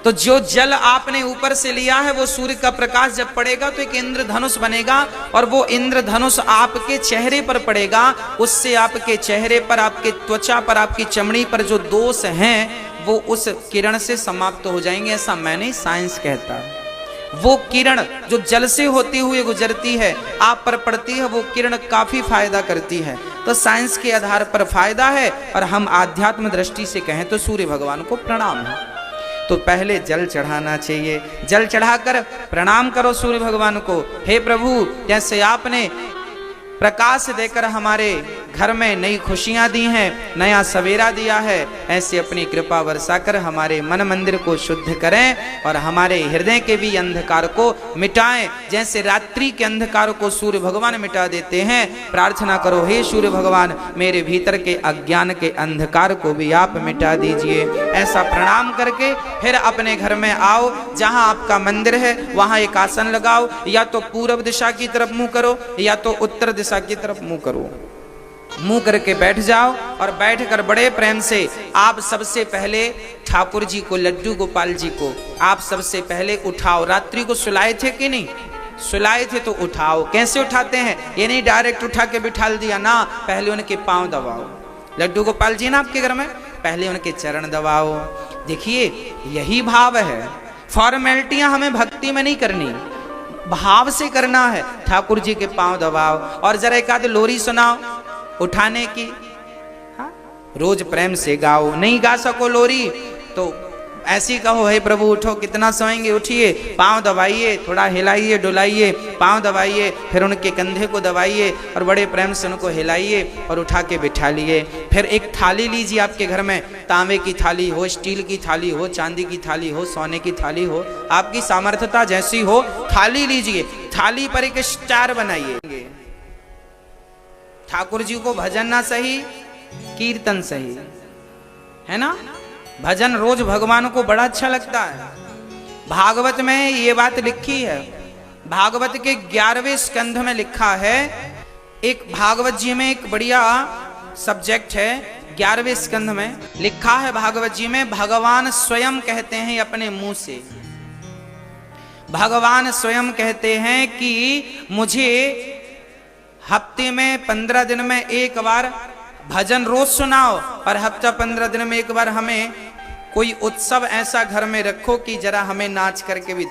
तो जो जल आपने ऊपर से लिया है वो सूर्य का प्रकाश जब पड़ेगा तो एक इंद्रधनुष बनेगा, और वो इंद्रधनुष आपके चेहरे पर पड़ेगा। उससे आपके चेहरे पर, आपके त्वचा पर, आपकी चमड़ी पर जो दोष हैं वो उस किरण से समाप्त हो जाएंगे। ऐसा मैं नहीं, साइंस कहता है। वो किरण जो जल से होती हुई गुजरती है, आप पर पड़ती है, वो किरण काफी फायदा करती है। तो साइंस के आधार पर फायदा है, और हम आध्यात्म दृष्टि से कहें तो सूर्य भगवान को प्रणाम है। तो पहले जल चढ़ाना चाहिए, जल चढ़ाकर प्रणाम करो सूर्य भगवान को। हे प्रभु, जैसे आपने प्रकाश देकर हमारे घर में नई खुशियां दी हैं, नया सवेरा दिया है, ऐसे अपनी कृपा वर्षाकर हमारे मन मंदिर को शुद्ध करें और हमारे हृदय के भी अंधकार को मिटाएं। जैसे रात्रि के अंधकार को सूर्य भगवान मिटा देते हैं, प्रार्थना करो हे सूर्य भगवान, मेरे भीतर के अज्ञान के अंधकार को भी आप मिटा दीजिए। ऐसा प्रणाम करके फिर अपने घर में आओ, जहां आपका मंदिर है वहां एक आसन लगाओ, या तो पूर्व दिशा की तरफ मुंह करो या तो उत्तर दिशा की तरफ मुंह करो। मुंह करके बैठ जाओ, और बैठकर बड़े प्रेम से आप सबसे पहले ठाकुर जी को, लड्डू गोपाल जी को आप सबसे पहले उठाओ। रात्रि को सुलाए थे कि नहीं? सुलाए थे तो उठाओ। कैसे उठाते हैं? ये नहीं डायरेक्ट उठा के बिठाल दिया ना, पहले उनके पांव दबाओ। लड्डू गोपाल जी ना आपके घर में, पहले उनके चरण दबाओ। देखिए, यही भाव है। फॉर्मेलिटियां हमें भक्ति में नहीं करनी, भाव से करना है। ठाकुर जी के पांव दबाओ, और जरा एक आध लोरी सुनाओ उठाने की। हाँ? रोज प्रेम से गाओ। नहीं गा सको लोरी तो ऐसी कहो, हे प्रभु उठो, कितना सोएंगे, उठिए, पांव दबाइए, थोड़ा हिलाइए डुलाइए, पांव दबाइए, फिर उनके कंधे को दबाइए और बड़े प्रेम से उनको हिलाइए और उठा के बिठा लिए। फिर एक थाली लीजिए, आपके घर में तांबे की थाली हो, स्टील की थाली हो, चांदी की थाली हो, सोने की थाली हो, आपकी सामर्थ्यता जैसी हो, थाली लीजिए। थाली पर एक स्टार बनाइए। ठाकुर जी को भजन ना सही, कीर्तन सही, है ना। भजन रोज भगवान को बड़ा अच्छा लगता है। भागवत में ये बात लिखी है, भागवत के 11वें स्कंध में लिखा है। एक भागवत जी में एक बढ़िया सब्जेक्ट है 11वें स्कंध में लिखा है भागवत जी में, भगवान स्वयं कहते हैं अपने मुंह से, भगवान स्वयं कहते हैं कि मुझे हफ्ते में 15 दिन में एक बार भजन रोज सुनाओ, और हफ्ता 15 दिन में एक बार हमें कोई उत्सव ऐसा घर में रखो कि जरा हमें नाच करके भी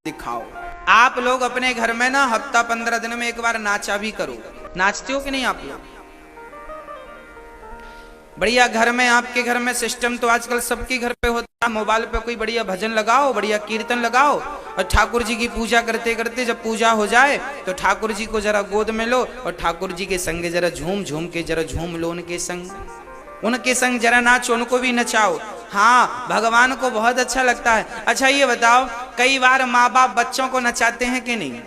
दिखाओ। आप लोग अपने घर में ना हफ्ता 15 दिन में एक बार नाचा भी करो। नाचते हो कि नहीं आप लोग? बढ़िया घर में, आपके घर में सिस्टम तो आजकल सबके घर पे होता है, मोबाइल पे कोई बढ़िया भजन लगाओ, बढ़िया कीर्तन लगाओ, और ठाकुर जी की पूजा करते करते जब पूजा हो जाए तो ठाकुर जी को जरा गोद में लो और ठाकुर जी के संग जरा झूम झूम के जरा झूम लो, उनके संग जरा नाचो, उनको भी नचाओ। हाँ, भगवान को बहुत अच्छा लगता है। अच्छा ये बताओ, कई बार माँ बाप बच्चों को नचाते हैं कि नहीं?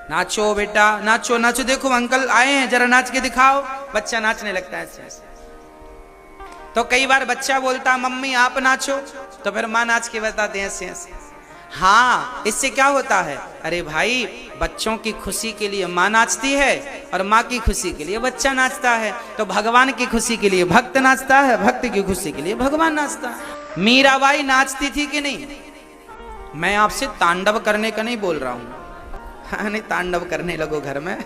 नाचो बेटा, नाचो नाचो, देखो अंकल आए हैं, जरा नाच के दिखाओ, बच्चा नाचने लगता है ऐसे। तो कई बार बच्चा बोलता मम्मी आप नाचो, तो फिर माँ नाच के बताते हैं ऐसे ऐसे। हाँ, इससे क्या होता है? अरे भाई, बच्चों की खुशी के लिए माँ नाचती है और माँ की खुशी के लिए बच्चा नाचता है। तो भगवान की खुशी के लिए भक्त नाचता है, भक्त की खुशी के लिए भगवान नाचता है। मीराबाई नाचती थी कि नहीं? मैं आपसे तांडव करने का नहीं बोल रहा हूं। नहीं, तांडव करने लगो घर में।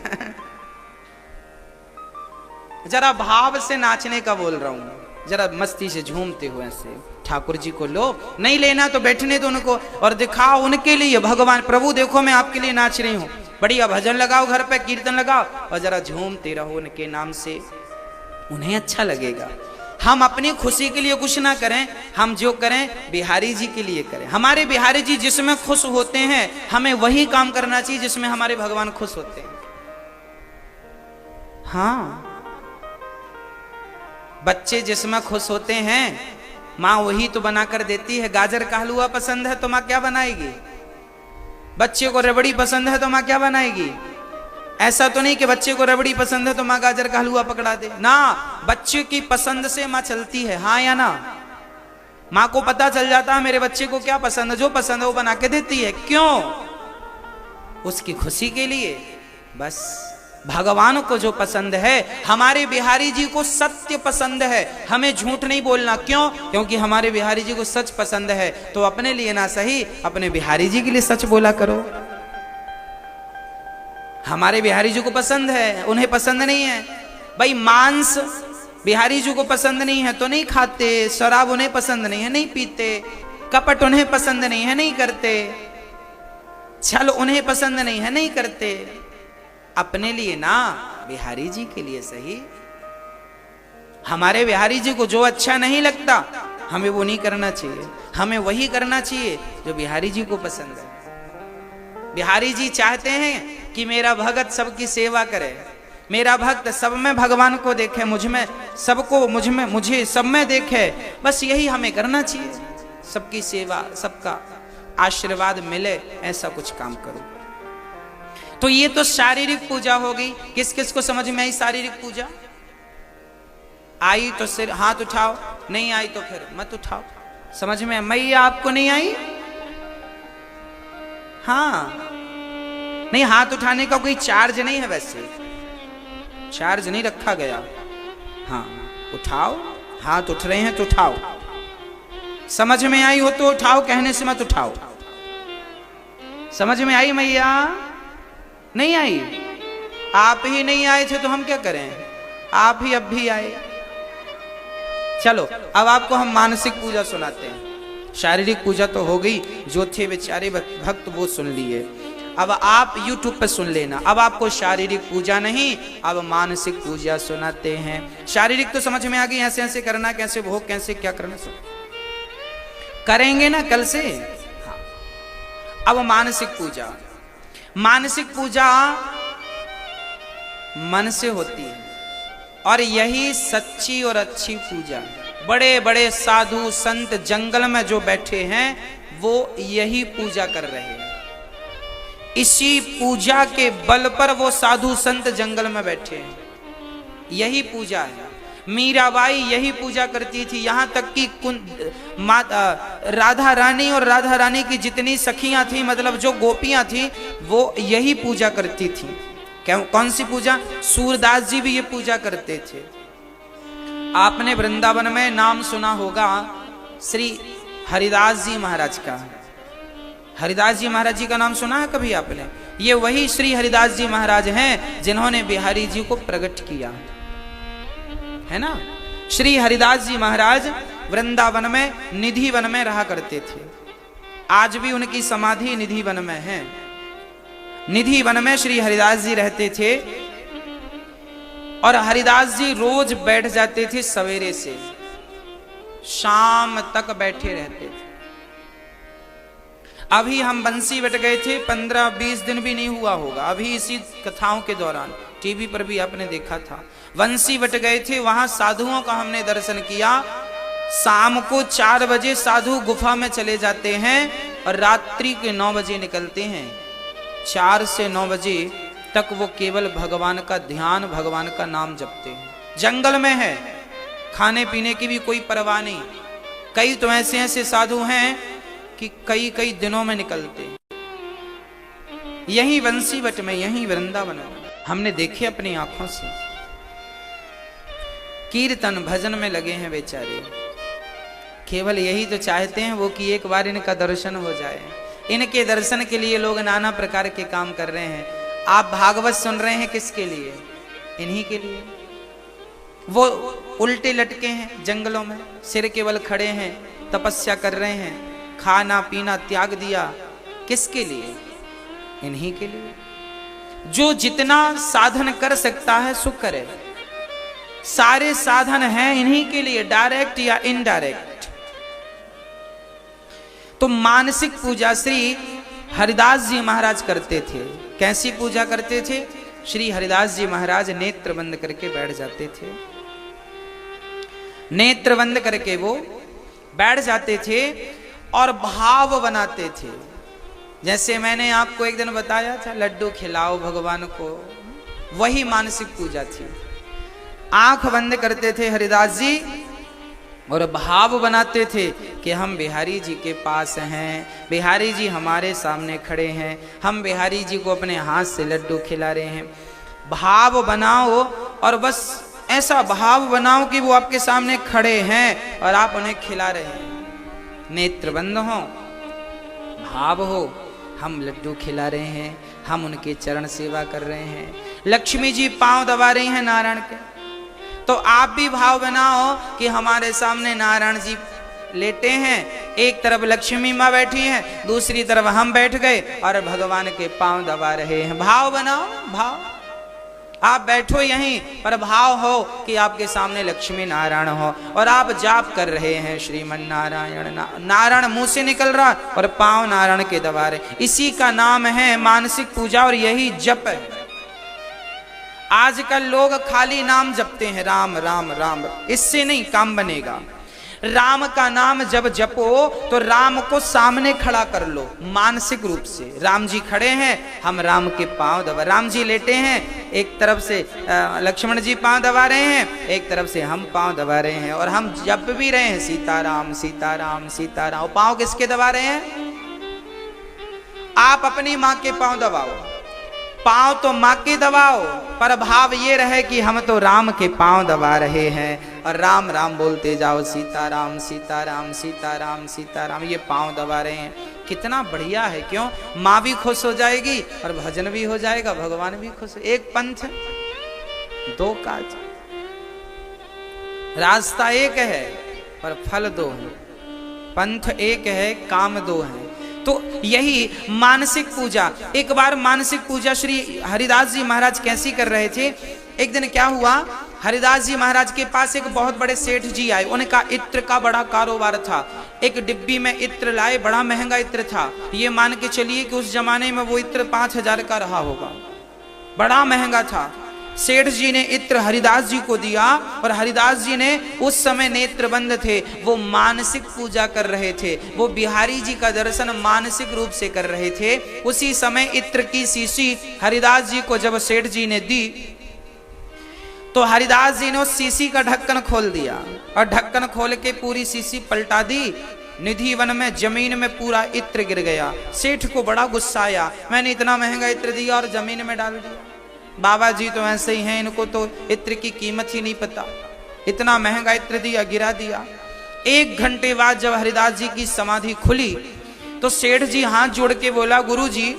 जरा भाव से नाचने का बोल रहा हूं, जरा मस्ती से झूमते हुए ऐसे। ठाकुर जी को लो, नहीं लेना तो बैठने दो उनको, और दिखाओ उनके लिए, भगवान प्रभु देखो मैं आपके लिए नाच रही हूँ। बढ़िया भजन लगाओ घर पे, कीर्तन लगाओ, और जरा झूमते रहो उनके नाम से, उन्हें अच्छा लगेगा। हम अपनी खुशी के लिए कुछ ना करें, हम जो करें बिहारी जी के लिए करें। हमारे बिहारी जी जिसमें खुश होते हैं, हमें वही काम करना चाहिए जिसमें हमारे भगवान खुश होते हैं। हाँ, बच्चे जिसमें खुश होते हैं माँ वही तो बना कर देती है। गाजर का हलवा पसंद है तो माँ क्या बनाएगी? बच्चे को रबड़ी पसंद है तो माँ क्या बनाएगी? ऐसा तो नहीं कि बच्चे को रबड़ी पसंद है तो माँ गाजर का हलवा पकड़ा दे ना। बच्चे की पसंद से माँ चलती है, हाँ या ना? माँ को पता चल जाता है मेरे बच्चे को क्या पसंद है, जो पसंद है वो बना के देती है। क्यों? उसकी खुशी के लिए। बस भगवान को जो पसंद है, हमारे बिहारी जी को सत्य पसंद है, हमें झूठ नहीं बोलना। क्यों? क्योंकि हमारे बिहारी जी को सच पसंद है, तो अपने लिए ना सही अपने बिहारी जी के लिए सच बोला करो। हमारे बिहारी जी को पसंद है, उन्हें पसंद नहीं है। भाई मांस बिहारी जी को पसंद नहीं है तो नहीं खाते, शराब उन्हें पसंद नहीं है नहीं पीते, कपट उन्हें पसंद नहीं है नहीं करते, छल उन्हें पसंद नहीं है नहीं करते। अपने लिए ना, बिहारी जी के लिए सही। हमारे बिहारी जी को जो अच्छा नहीं लगता हमें वो नहीं करना चाहिए, हमें वही करना चाहिए जो बिहारी जी को पसंद है। बिहारी जी चाहते हैं कि मेरा भगत सबकी सेवा करे, मेरा भक्त सब में भगवान को देखे, मुझ में सबको, मुझे सब में देखे। बस यही हमें करना चाहिए, सबकी सेवा, सबका आशीर्वाद मिले, ऐसा कुछ काम करो। तो ये तो शारीरिक पूजा होगी। किस किस को समझ में आई शारीरिक पूजा? आई तो सिर हाथ उठाओ, नहीं आई तो फिर मत उठाओ। समझ में? मैया आपको नहीं आई? हाँ, नहीं, हाथ उठाने का कोई चार्ज नहीं है, वैसे चार्ज नहीं रखा गया। हाँ, उठाओ, हाथ उठ रहे हैं तो उठाओ। समझ में आई हो तो उठाओ, कहने से मत उठाओ। समझ में आई मैया? नहीं आई? आप ही नहीं आए थे तो हम क्या करें? आप ही अब भी आए। चलो, अब आपको हम मानसिक पूजा सुनाते हैं। शारीरिक पूजा तो हो गई, जो थे बेचारे भक्त वो सुन लिए। अब आप YouTube पे सुन लेना। अब आपको शारीरिक पूजा नहीं, अब मानसिक पूजा सुनाते हैं। शारीरिक तो समझ में आ गई, ऐसे ऐसे करना, कैसे भोग, कैसे क्या करना, सब करेंगे ना कल से। हाँ, अब मानसिक पूजा। मानसिक पूजा मन से होती है, और यही सच्ची और अच्छी पूजा है। बड़े बड़े साधु संत जंगल में जो बैठे हैं वो यही पूजा कर रहे हैं। इसी पूजा के बल पर वो साधु संत जंगल में बैठे हैं, यही पूजा है। मीराबाई यही पूजा करती थी, यहाँ तक कि राधा रानी और राधा रानी की जितनी सखियां थी, मतलब जो गोपियां थी, वो यही पूजा करती थी। कौन सी पूजा? सूरदास जी भी ये पूजा करते थे। आपने वृंदावन में नाम सुना होगा श्री हरिदास जी महाराज का। हरिदास जी महाराज जी का नाम सुना है कभी आपने? ये वही श्री हरिदास जी महाराज हैं जिन्होंने बिहारी जी को प्रकट किया है ना। श्री हरिदास जी महाराज वृंदावन में निधि वन में रहा करते थे। आज भी उनकी समाधि निधि वन में है। निधि वन में श्री हरिदास जी रहते थे और हरिदास जी रोज बैठ जाते थे, सवेरे से शाम तक बैठे रहते थे। अभी हम बंसी बट गए थे, 15-20 दिन भी नहीं हुआ होगा, अभी इसी कथाओं के दौरान टीवी पर भी आपने देखा था। बंसी बट गए थे, वहां साधुओं का हमने दर्शन किया। शाम को 4 बजे साधु गुफा में चले जाते हैं और रात्रि के 9 बजे निकलते हैं। 4 से 9 बजे तक वो केवल भगवान का ध्यान, भगवान का नाम जपते हैं। जंगल में है, खाने पीने की भी कोई परवाह नहीं। कई तो ऐसे ऐसे साधु हैं कि कई दिनों में निकलते हैं। यही बंसीवट में, यही वृंदावन में हमने देखे अपनी आंखों से। कीर्तन भजन में लगे हैं बेचारे। केवल यही तो चाहते हैं वो कि एक बार इनका दर्शन हो जाए। इनके दर्शन के लिए लोग नाना प्रकार के काम कर रहे हैं। आप भागवत सुन रहे हैं किसके लिए? इन्हीं के लिए। वो उल्टे लटके हैं जंगलों में, सिर केवल खड़े हैं, तपस्या कर रहे हैं, खाना पीना त्याग दिया। किसके लिए? इन्हीं के लिए। जो जितना साधन कर सकता है सो करे। सारे साधन हैं इन्हीं के लिए, डायरेक्ट या इनडायरेक्ट। तो मानसिक पूजा श्री हरिदास जी महाराज करते थे। कैसी पूजा करते थे? श्री हरिदास जी महाराज नेत्र बंद करके बैठ जाते थे। नेत्र बंद करके वो बैठ जाते थे और भाव बनाते थे। जैसे मैंने आपको एक दिन बताया था, लड्डू खिलाओ भगवान को, वही मानसिक पूजा थी। आंख बंद करते थे हरिदास जी और भाव बनाते थे कि हम बिहारी जी के पास हैं, बिहारी जी हमारे सामने खड़े हैं, हम बिहारी जी को अपने हाथ से लड्डू खिला रहे हैं। भाव बनाओ और बस ऐसा भाव बनाओ कि वो आपके सामने खड़े हैं और आप उन्हें खिला रहे हैं। नेत्र बंद हो, भाव हो, हम लड्डू खिला रहे हैं, हम उनके चरण सेवा कर रहे हैं। लक्ष्मी जी पांव दबा रही हैं नारायण के, तो आप भी भाव बनाओ कि हमारे सामने नारायण जी लेटे हैं, एक तरफ लक्ष्मी माँ बैठी हैं, दूसरी तरफ हम बैठ गए और भगवान के पांव दबा रहे हैं। भाव बनाओ, भाव। आप बैठो यहीं पर भाव हो कि आपके सामने लक्ष्मी नारायण हो और आप जाप कर रहे हैं श्रीमन नारायण। नारायण मुंह से निकल रहा और पांव नारायण के दबा रहे। इसी का नाम है मानसिक पूजा और यही जप है। आजकल लोग खाली नाम जपते हैं, राम राम राम। इससे नहीं काम बनेगा। राम का नाम जब जपो तो राम को सामने खड़ा कर लो मानसिक रूप से। राम जी खड़े हैं, हम राम के पांव दबा, राम जी लेटे हैं, एक तरफ से लक्ष्मण जी पांव दबा रहे हैं, एक तरफ से हम पांव दबा रहे हैं और हम जप भी रहे हैं सीताराम सीताराम सीताराम। पांव किसके दबा रहे हैं? आप अपनी माँ के पांव दबाओ, पांव तो माँ के दबाओ, पर भाव ये रहे कि हम तो राम के पांव दबा रहे हैं और राम राम बोलते जाओ, सीताराम सीताराम सीताराम सीताराम। ये पांव दबा रहे हैं, कितना बढ़िया है। क्यों? माँ भी खुश हो जाएगी और भजन भी हो जाएगा, भगवान भी खुश। एक पंथ दो काज, रास्ता एक है पर फल दो है। पंथ एक है, काम दो है। तो यही मानसिक पूजा। एक बार मानसिक पूजा श्री हरिदास जी महाराज कैसी कर रहे थे। एक दिन क्या हुआ, हरिदास जी महाराज के पास एक बहुत बड़े सेठ जी आए। उनका इत्र का बड़ा कारोबार था। एक डिब्बी में इत्र लाए, बड़ा महंगा इत्र था। ये मान के चलिए कि उस जमाने में वो इत्र 5000 का रहा होगा, बड़ा महंगा था। सेठ जी ने इत्र हरिदास जी को दिया और हरिदास जी ने उस समय नेत्र बंद थे, वो मानसिक पूजा कर रहे थे। वो बिहारी जी का दर्शन मानसिक रूप से कर रहे थे। उसी समय इत्र की शीशी हरिदास जी को जब सेठ जी ने दी तो हरिदास जी ने उस शीशी का ढक्कन खोल दिया और ढक्कन खोल के पूरी शीशी पलटा दी। निधि वन में जमीन में पूरा इत्र गिर गया। सेठ को बड़ा गुस्सा आया, मैंने इतना महंगा इत्र दिया और जमीन में डाल दिया। बाबा जी तो ऐसे ही हैं, इनको तो इत्र की कीमत ही नहीं पता। इतना महंगा इत्र दिया, गिरा दिया। 1 घंटे बाद जब हरिदास जी की समाधि खुली तो सेठ जी हाथ जोड़ के बोला, गुरु जी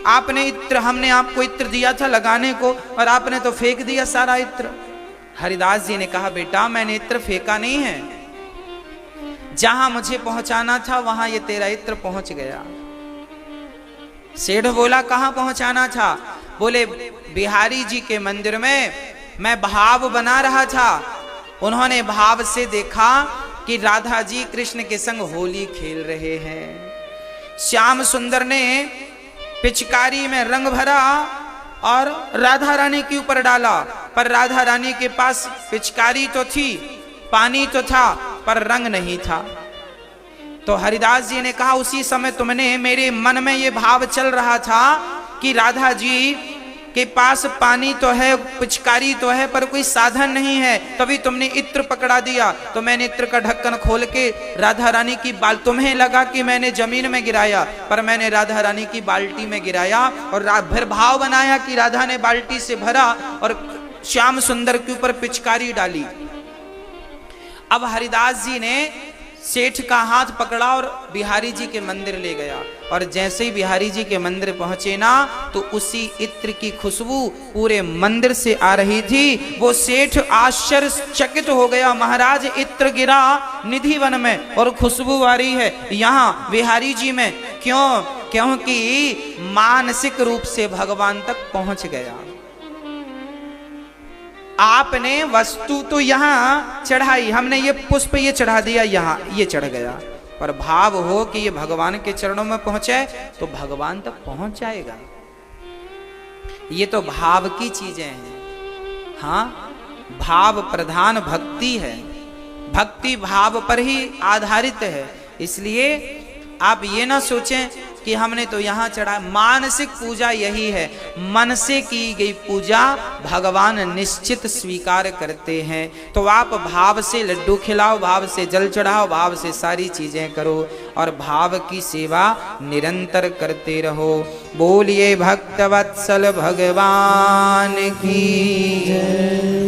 आपने इत्र, हमने आपको इत्र दिया था लगाने को और आपने तो फेंक दिया सारा इत्र। हरिदास जी ने कहा, बेटा मैंने इत्र फेंका नहीं है, जहां मुझे पहुंचाना था वहां ये तेरा इत्र पहुंच गया। सेठ बोला, कहां पहुंचाना था? बोले, बिहारी जी के मंदिर में मैं भाव बना रहा था। उन्होंने भाव से देखा कि राधा जी कृष्ण के संग होली खेल रहे हैं। श्याम सुंदर ने पिचकारी में रंग भरा और राधा रानी के ऊपर डाला, पर राधा रानी के पास पिचकारी तो थी, पानी तो था, पर रंग नहीं था। तो हरिदास जी ने कहा, उसी समय तुमने, मेरे मन में ये भाव चल रहा था कि राधा जी के पास पानी तो है, पिचकारी तो है, पर कोई साधन नहीं है, तभी तुमने इत्र पकड़ा दिया। तो मैंने इत्र का ढक्कन खोल के राधा रानी की तुम्हें लगा कि मैंने जमीन में गिराया, पर मैंने राधा रानी की बाल्टी में गिराया और फिर भाव बनाया कि राधा ने बाल्टी से भरा और श्याम सुंदर के ऊपर पिचकारी डाली। अब हरिदास जी ने सेठ का हाथ पकड़ा और बिहारी जी के मंदिर ले गया, और जैसे ही बिहारी जी के मंदिर पहुंचे ना, तो उसी इत्र की खुशबू पूरे मंदिर से आ रही थी। वो सेठ आश्चर्यचकित हो गया, महाराज इत्र गिरा निधि वन में और खुशबू आ रही है यहाँ बिहारी जी में, क्यों? क्योंकि मानसिक रूप से भगवान तक पहुंच गया। आपने वस्तु तो यहाँ चढ़ाई, हमने ये पुष्प ये चढ़ा दिया, यहाँ ये चढ़ गया, पर भाव हो कि ये भगवान के चरणों में पहुंचे तो भगवान तक पहुंच जाएगा। ये तो भाव की चीजें हैं। हाँ, भाव प्रधान भक्ति है, भक्ति भाव पर ही आधारित है। इसलिए आप ये ना सोचें कि हमने तो यहाँ चढ़ा। मानसिक पूजा यही है, मन से की गई पूजा भगवान निश्चित स्वीकार करते हैं। तो आप भाव से लड्डू खिलाओ, भाव से जल चढ़ाओ, भाव से सारी चीजें करो और भाव की सेवा निरंतर करते रहो। बोलिए भक्तवत्सल भगवान की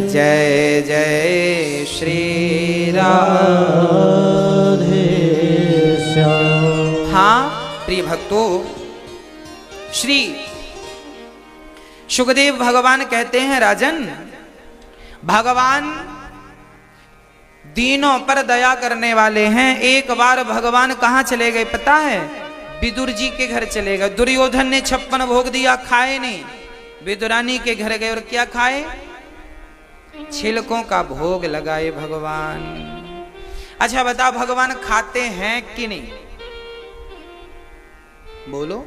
जय। जय श्री राधे श्याम। हाँ प्रिय भक्तों, श्री सुखदेव भगवान कहते हैं, राजन भगवान दीनों पर दया करने वाले हैं। एक बार भगवान कहां चले गए पता है? विदुर जी के घर चले गए। दुर्योधन ने 56 भोग दिया, खाए नहीं। विदुरानी के घर गए और क्या खाए? छिलकों का भोग लगाए भगवान। अच्छा बताओ, भगवान खाते हैं कि नहीं? बोलो।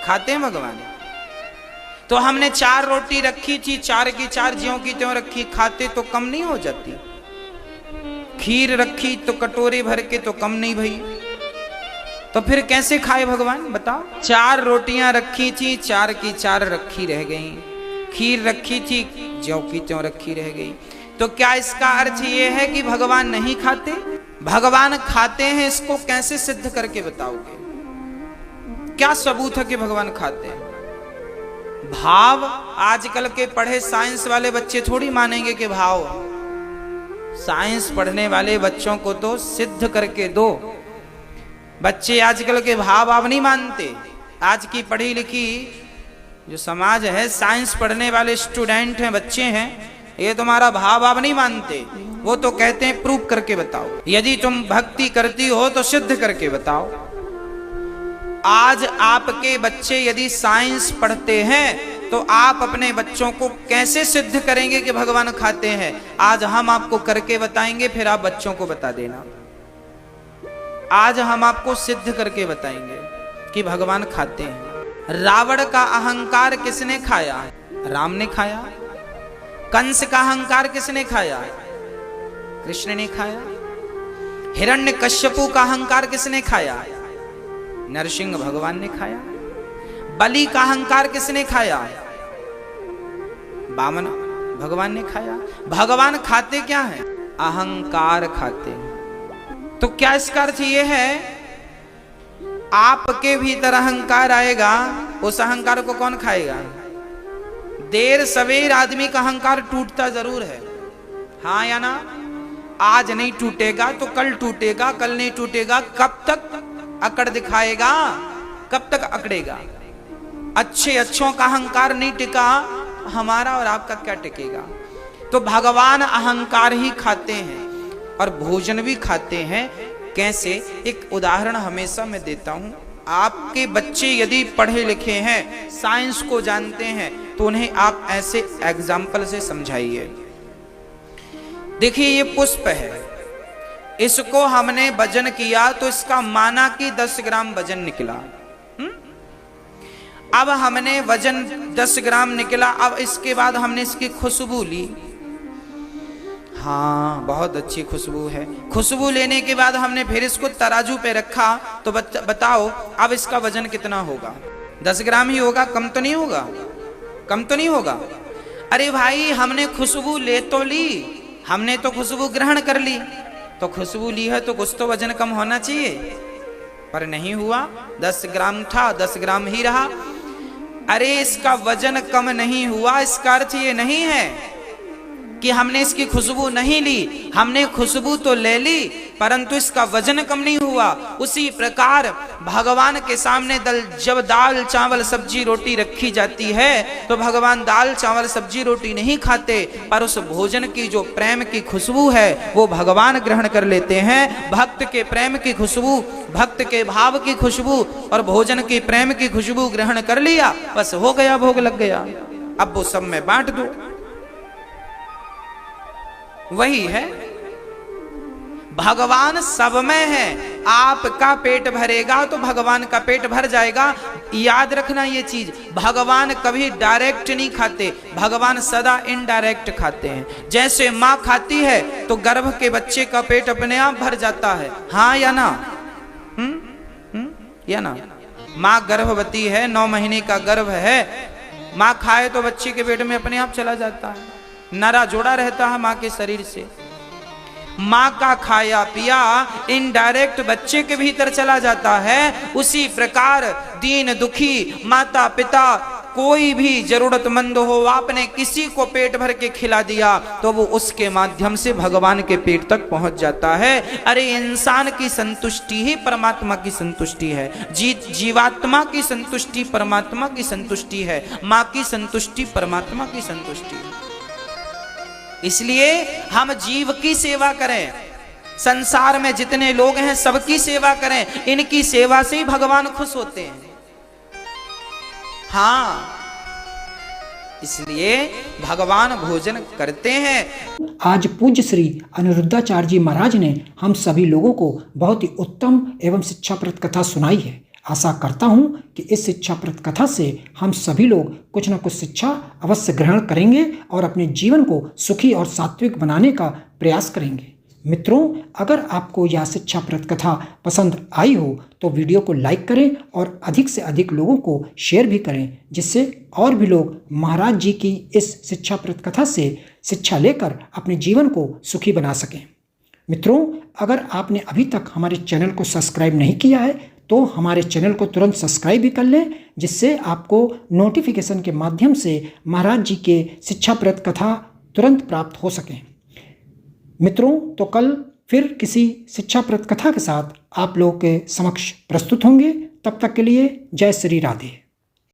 खाते हैं भगवान? तो हमने 4 रोटी रखी थी, 4 की 4 ज्यों की त्यों रखी, खाते तो कम नहीं हो जाती? खीर रखी तो कटोरे भर के तो कम नहीं भई, तो फिर कैसे खाए भगवान बताओ? 4 रोटियां रखी थी, 4 की 4 रखी रह गई। खीर रखी थी, ज्यों की त्यों रखी रह गई। तो क्या इसका अर्थ ये है कि भगवान नहीं खाते? भगवान खाते हैं। इसको कैसे सिद्ध करके बताओगे? क्या सबूत है कि भगवान खाते हैं? भाव आजकल के पढ़े साइंस वाले बच्चे थोड़ी मानेंगे कि भाव। साइंस पढ़ने वाले बच्चों को तो सिद्ध करके दो। बच्चे आजकल के भाव आप नहीं मानते। आज की पढ़ी लिखी जो समाज है, साइंस पढ़ने वाले स्टूडेंट हैं, बच्चे हैं, ये तुम्हारा भाव आप नहीं मानते। वो तो कहते हैं प्रूफ करके बताओ। यदि तुम भक्ति करती हो तो सिद्ध करके बताओ। आज आपके बच्चे यदि साइंस पढ़ते हैं तो आप अपने बच्चों को कैसे सिद्ध करेंगे कि भगवान खाते हैं? आज हम आपको करके बताएंगे, फिर आप बच्चों को बता देना। आज हम आपको सिद्ध करके बताएंगे कि भगवान खाते हैं। रावण का अहंकार किसने खाया? राम ने खाया। कंस का अहंकार किसने खाया? कृष्ण ने खाया। हिरण्यकश्यपु का अहंकार किसने खाया? नरसिंह भगवान ने खाया। बलि का अहंकार किसने खाया? वामन भगवान ने खाया। भगवान खाते क्या है? अहंकार खाते हैं। तो क्या इसका अर्थ यह है आपके भीतर अहंकार आएगा, उस अहंकार को कौन खाएगा? देर सवेर आदमी का अहंकार टूटता जरूर है, हाँ या ना? आज नहीं टूटेगा तो कल टूटेगा, कल नहीं टूटेगा कब तक अकड़ दिखाएगा, कब तक अकड़ेगा? अच्छों का अहंकार नहीं टिका, हमारा और आपका क्या टिकेगा? तो भगवान अहंकार ही खाते हैं और भोजन भी खाते हैं। कैसे? एक उदाहरण हमेशा मैं देता हूं। आपके बच्चे यदि पढ़े लिखे हैं, साइंस को जानते हैं, तो उन्हें आप ऐसे एग्जाम्पल से समझाइए। देखिए ये पुष्प है, इसको हमने वजन किया तो इसका माना कि 10 ग्राम वजन निकला। अब हमने वजन 10 ग्राम निकला, अब इसके बाद हमने इसकी खुशबू ली, हाँ बहुत अच्छी खुशबू है। खुशबू लेने के बाद हमने फिर इसको तराजू पे रखा, तो बताओ अब इसका वजन कितना होगा? 10 ग्राम ही होगा, कम तो नहीं होगा, कम तो नहीं होगा। अरे भाई हमने खुशबू ले तो ली, हमने तो खुशबू ग्रहण कर ली, तो खुशबू ली है तो कुछ तो वजन कम होना चाहिए, पर नहीं हुआ। 10 ग्राम था, 10 ग्राम ही रहा। अरे इसका वजन कम नहीं हुआ, इसका अर्थ ये नहीं है कि हमने इसकी खुशबू नहीं ली, हमने खुशबू तो ले ली परंतु इसका वजन कम नहीं हुआ। उसी प्रकार भगवान के सामने जब दाल चावल सब्जी रोटी रखी जाती है तो भगवान दाल चावल सब्जी रोटी नहीं खाते, पर उस भोजन की जो प्रेम की खुशबू है वो भगवान ग्रहण कर लेते हैं। भक्त के प्रेम की खुशबू, भक्त के भाव की खुशबू और भोजन की प्रेम की खुशबू ग्रहण कर लिया, बस हो गया, भोग लग गया। अब वो सब में बांट दो, वही है। भगवान सब में है। आपका पेट भरेगा तो भगवान का पेट भर जाएगा। याद रखना ये चीज, भगवान कभी डायरेक्ट नहीं खाते, भगवान सदा इनडायरेक्ट खाते हैं। जैसे माँ खाती है तो गर्भ के बच्चे का पेट अपने आप भर जाता है, हाँ या ना? या ना? माँ गर्भवती है, 9 महीने का गर्भ है, माँ खाए तो बच्चे के पेट में अपने आप चला जाता है, नरा जोड़ा रहता है माँ के शरीर से। माँ का खाया पिया इनडायरेक्ट बच्चे के भीतर चला जाता है। उसी प्रकार दीन दुखी माता पिता, कोई भी जरूरतमंद हो, आपने किसी को पेट भर के खिला दिया तो वो उसके माध्यम से भगवान के पेट तक पहुंच जाता है। अरे इंसान की संतुष्टि ही परमात्मा की संतुष्टि है, जीवात्मा की संतुष्टि परमात्मा की संतुष्टि है, माँ की संतुष्टि परमात्मा की संतुष्टि है। इसलिए हम जीव की सेवा करें, संसार में जितने लोग हैं सबकी सेवा करें, इनकी सेवा से ही भगवान खुश होते हैं। हाँ, इसलिए भगवान भोजन करते हैं। आज पूज्य श्री अनिरुद्धाचार्य जी महाराज ने हम सभी लोगों को बहुत ही उत्तम एवं शिक्षाप्रद कथा सुनाई है। आशा करता हूं कि इस शिक्षाप्रद कथा से हम सभी लोग कुछ न कुछ शिक्षा अवश्य ग्रहण करेंगे और अपने जीवन को सुखी और सात्विक बनाने का प्रयास करेंगे। मित्रों, अगर आपको यह शिक्षाप्रद कथा पसंद आई हो तो वीडियो को लाइक करें और अधिक से अधिक लोगों को शेयर भी करें, जिससे और भी लोग महाराज जी की इस शिक्षाप्रद कथा से शिक्षा लेकर अपने जीवन को सुखी बना सकें। मित्रों, अगर आपने अभी तक हमारे चैनल को सब्सक्राइब नहीं किया है तो हमारे चैनल को तुरंत सब्सक्राइब भी कर लें, जिससे आपको नोटिफिकेशन के माध्यम से महाराज जी के शिक्षाप्रद कथा तुरंत प्राप्त हो सकें। मित्रों, तो कल फिर किसी शिक्षाप्रद कथा के साथ आप लोगों के समक्ष प्रस्तुत होंगे। तब तक के लिए जय श्री राधे।